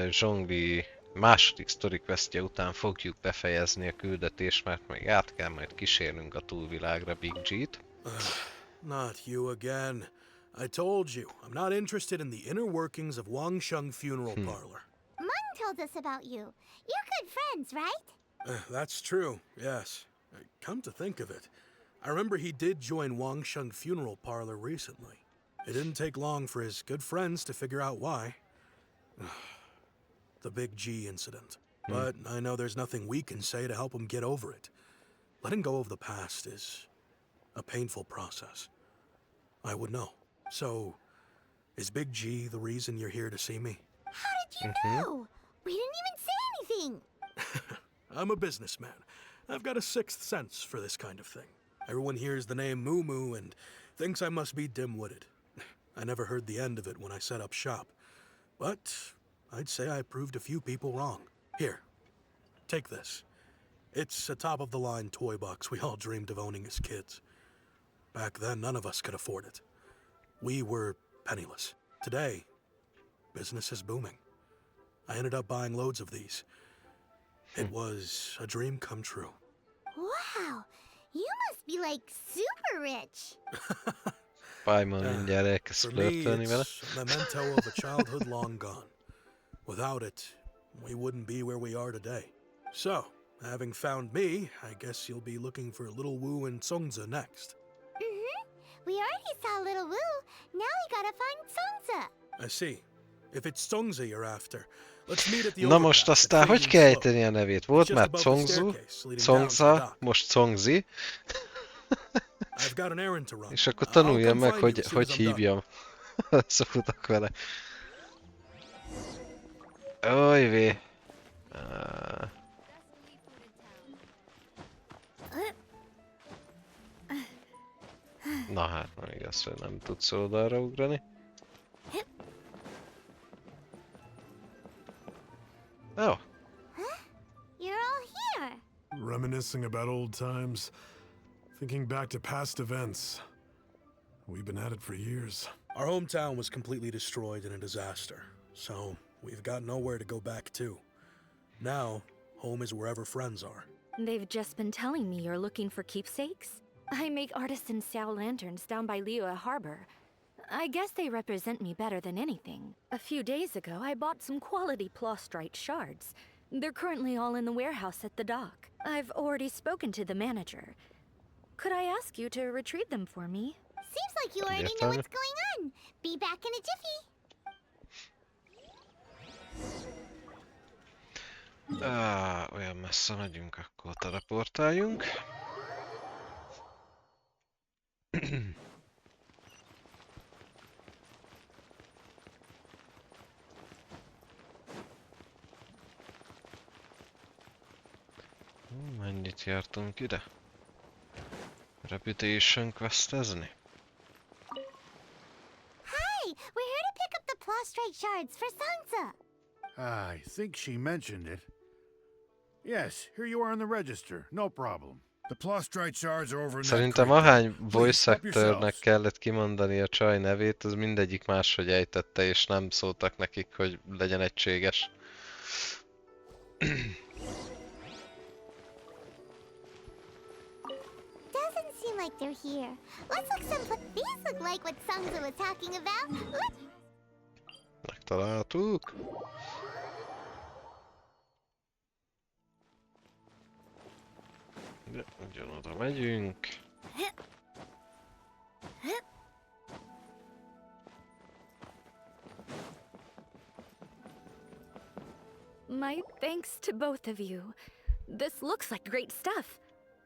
Zsongli második sztori questje után fogjuk befejezni a küldetést, mert még át kell majd kísérnünk a túlvilágra Big G-t. Not you again. I told you, I'm not interested in the inner workings of Wangsheng Funeral Parlor. Mung told us about you. You're good friends, right? That's true, yes. Come to think of it, I remember he did join Wangsheng Funeral Parlor recently. It didn't take long for his good friends to figure out why. The Big G incident. But I know there's nothing we can say to help him get over it. Letting go of the past is a painful process. I would know. So, is Big G the reason you're here to see me? How did you know? We didn't even say anything. I'm a businessman. I've got a sixth sense for this kind of thing. Everyone hears the name Moo Moo and thinks I must be dim-witted. I never heard the end of it when I set up shop. But I'd say I proved a few people wrong. Here, take this. It's a top-of-the-line toy box we all dreamed of owning as kids. Back then, none of us could afford it. We were penniless. Today, business is booming. I ended up buying loads of these. It was a dream come true. Wow, you must be like super rich. Paimon mindjárt elkezd flörtölni vele. It's a memento of a childhood long gone. Without it, we wouldn't be where we are today. So, having found me, I guess you'll be looking for Little Wu and Songza next. We already saw Little Wu. Now we gotta find Songza. I see. If it's Songza you're after, let's meet at the Na most aztán hogy kell ejteni a nevét? Volt már Congzu, Congza, most Congzi. És akkor tanuljam meg, hogy hívjam. Szokutak vele. Ojvé. Na hát, nem igaz, hogy nem tudsz oldalra ugrani. Oh. You're all here. Reminiscing about old times, thinking back to past events. We've been at it for years. Our hometown was completely destroyed in a disaster, so we've got nowhere to go back to. Now, home is wherever friends are. They've just been telling me you're looking for keepsakes. I make artisan Sao lanterns down by Liyue Harbor. I guess they represent me better than anything. A few days ago, I bought some quality plastrite shards. They're currently all in the warehouse at the dock. I've already spoken to the manager. Could I ask you to retrieve them for me? Seems like you already know what's going on. Be back in a jiffy. Olyan messze megyünk, akkor teleportáljunk. Mennyit jártunk ide? Reputation questezni? Hi, we're here to pick up the plastrite shards for Songza. I think she mentioned it. Yes, here you are on the register. No problem. Szerintem ahány voice actornek kellett kimondani a csaj nevét, az mindegyik máshogy ejtette, és nem szóltak nekik, hogy legyen egységes. Doesn't seem like they're here. Let's look some. These look like what Sungza was talking about. Megtaláltuk. De ugyanoda megyünk. My thanks to both of you. This looks like great stuff.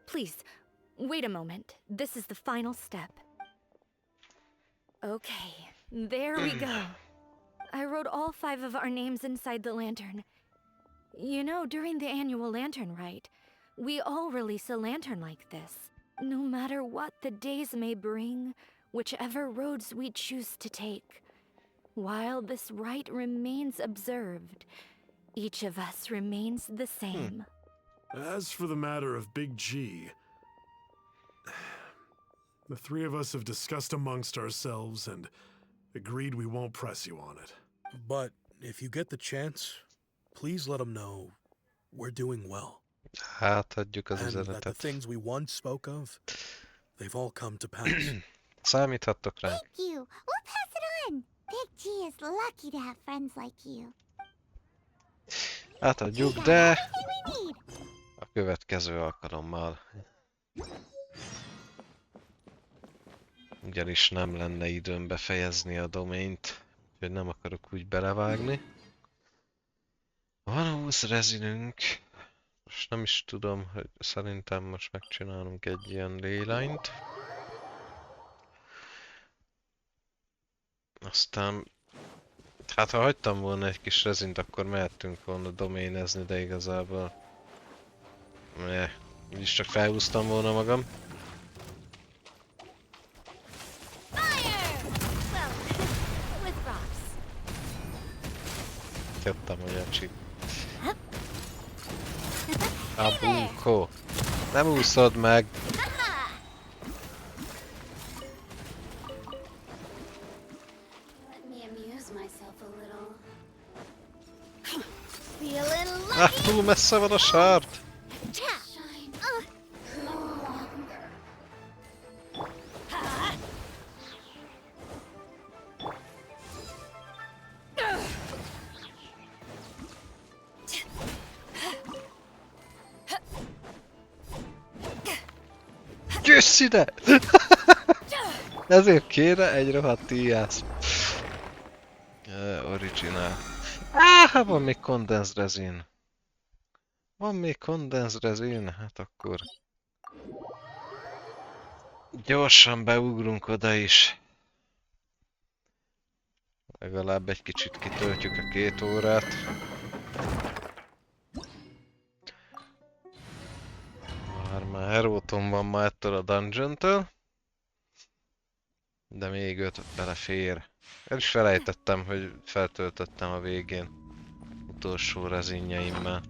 Please, wait a moment. This is the final step. Okay, there we go. I wrote all 5 of our names inside the lantern. You know, during the annual lantern rite, we all release a lantern like this. No matter what the days may bring, whichever roads we choose to take. While this rite remains observed, each of us remains the same. As for the matter of Big G, the 3 of us have discussed amongst ourselves and agreed we won't press you on it. But if you get the chance, please let them know we're doing well. Átadjuk az And that the üzenetet. things we once spoke of, they've all come to pass. Számíthattok ránk. Thank you. We'll pass it on. Big G is lucky to have friends like you. Átadjuk, We got de everything we need. a következő alkalommal. Ugyanis nem lenne időm befejezni a domaint, úgyhogy nem akarok úgy belevágni. Van 20 rezinünk. Most nem is tudom, hogy szerintem most megcsinálunk egy ilyen leyline-t. Aztán, hát ha hagytam volna egy kis rezint, akkor mehettünk volna domainezni, de igazából... Úgyis csak felhúztam volna magam. Jöttem, hogy elcsíp. A bunkó. Nem úszod meg! Let me amuse myself a little. Feeling Ah, lucky. túl messze van a sárt! Jössz ide! Ezért kéne egy rohadt íjász. Original. Van még kondenz rezin. Van még kondenz rezin? Hát akkor... Gyorsan beugrunk oda is. Legalább egy kicsit kitöltjük a 2 órát. Már heróton van ma ettől a dungeon-től. De még 5 belefér. El is felejtettem, hogy feltöltöttem a végén utolsó rezinjeimmel.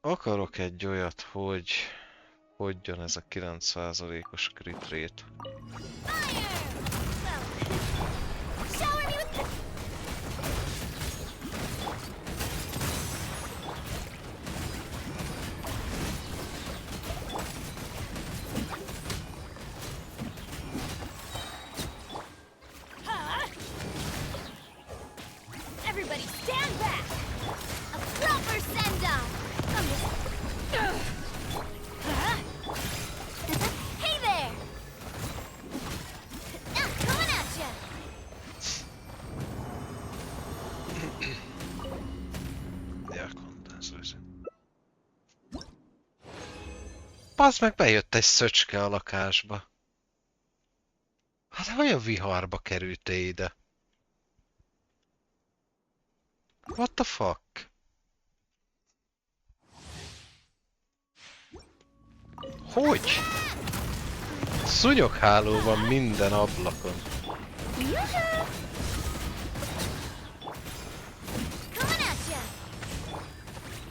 Akarok egy olyat, hogy hogyan ez a 9%-os crit rate. Everybody stand back. A proper send-off. Hey there. Coming at ya. Ja, kondenzőző. Bazd meg, bejött egy szöcske a lakásba. Hát hogy a viharba került ide? What the fuck? Hogy? Szúnyogháló van minden ablakon. Coming at ya.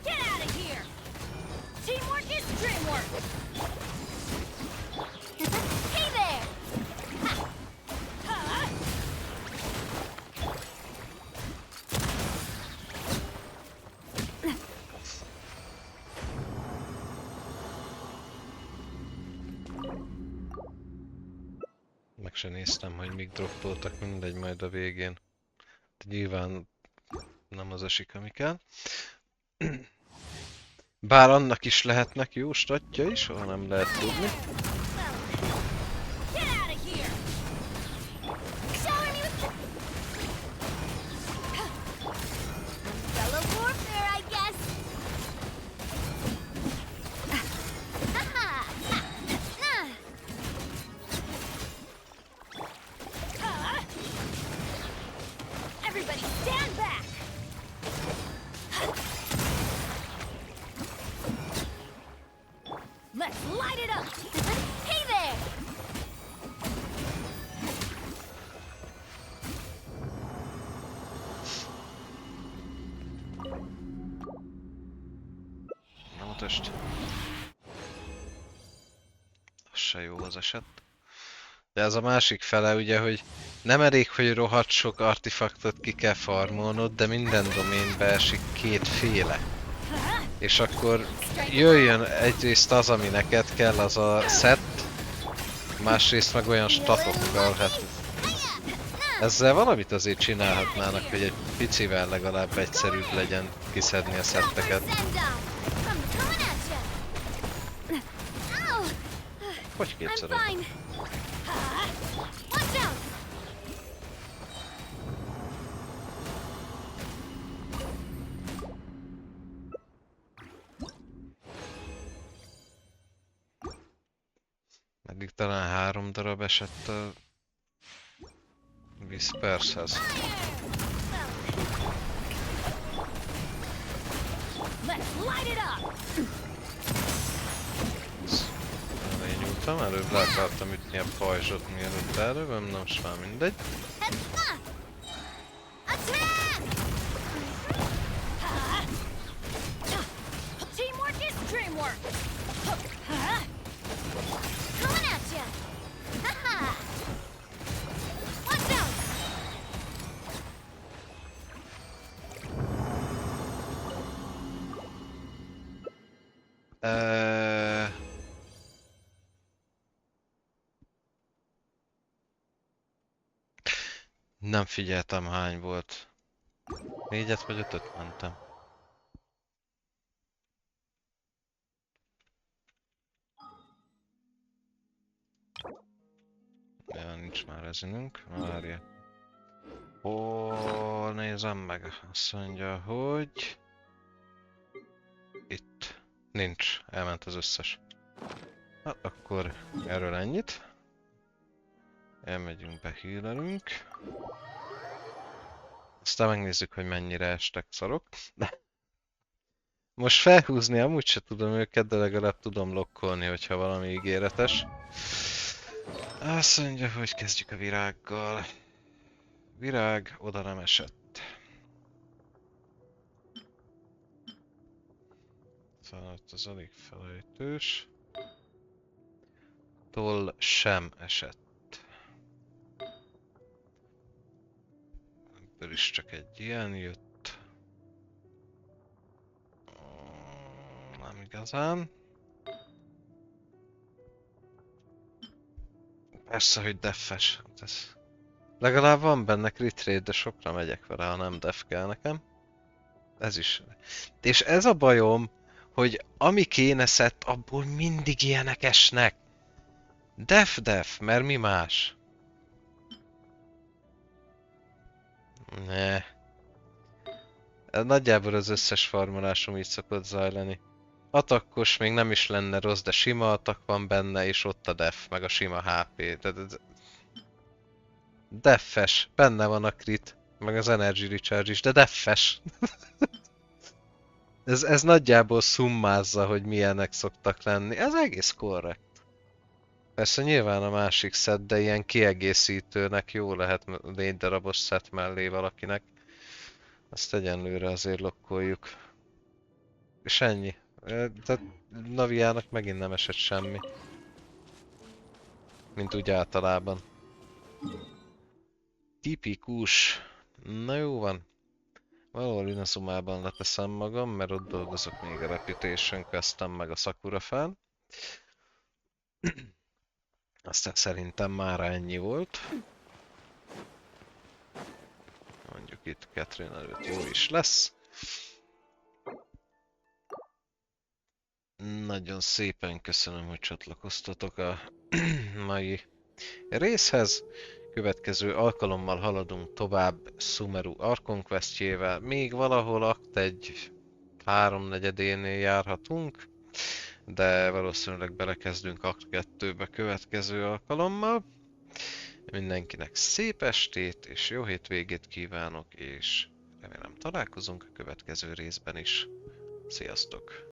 Get out of here. Teamwork is dreamwork. se néztem, hogy mik droppoltak, mindegy, majd a végén. De nyilván nem az esik, ami kell. Bár annak is lehetnek jó statja is, soha nem lehet tudni. Mutasd. Az se jó az eset. De ez a másik fele ugye, hogy nem elég, hogy rohadt sok artefaktot ki kell farmolnod, de minden doménbe esik kétféle. És akkor jöjjön egyrészt az, ami neked kell, az a set, másrészt meg olyan statokkal, hát ezzel valamit azért csinálhatnának, hogy egy picivel legalább egyszerűbb legyen kiszedni a szetteket. Hogy képzeled? Eddig talán 3 darab esett a Whispershez. Elnyúltam, előbb le akartam ütni a pajzsot, mielőtt előbb, nem s már mindegy. Nem figyeltem hány volt. 4-et vagy 5-öt mentem. Ja, nincs már rezinünk. Várja. Hol nézem meg? Azt mondja, hogy... Itt. Nincs. Elment az összes. Hát akkor erről ennyit. Elmegyünk be, healelünk. Aztán megnézzük, hogy mennyire estek szarok. Most felhúzni amúgy se tudom őket, de legalább tudom lokkolni, hogyha valami ígéretes. Azt mondja, hogy kezdjük a virággal. Virág oda nem esett. Szóval az elég felejtős. Toll sem esett. Ebből is csak egy ilyen jött. Nem igazán. Persze, hogy deffes. Legalább van benne crit rate, de sokra megyek vele, ha nem def kell nekem. Ez is. És ez a bajom, hogy ami kéne szett, abból mindig ilyenek esnek. Def, mert mi más? Ne. Nagyjából az összes farmolásom így szokott zajlani. Atakkos még nem is lenne rossz, de sima atak van benne, és ott a def, meg a sima HP. Deffes, benne van a crit, meg az energy recharge is, de deffes. ez nagyjából szummázza, hogy milyenek szoktak lenni. Ez egész korrekt. Persze nyilván a másik set, de ilyen kiegészítőnek jó lehet 4 darabos set mellé valakinek. Azt egyenlőre azért lokkoljuk. És ennyi. Tehát Naviának megint nem esett semmi. Mint úgy általában. Tipikus. Na jó van. Valahol Inazumában leteszem magam, mert ott dolgozok még a Reputation Questen meg a Sakura-fán. Aztán szerintem már ennyi volt. Mondjuk itt Catherine előtt jó is lesz. Nagyon szépen köszönöm, hogy csatlakoztatok a mai részhez. Következő alkalommal haladunk tovább Sumeru Archon Questjével. Még valahol Akt 1 3/4-énél járhatunk, de valószínűleg belekezdünk Akt 2-be következő alkalommal. Mindenkinek szép estét és jó hétvégét kívánok, és remélem találkozunk a következő részben is. Sziasztok!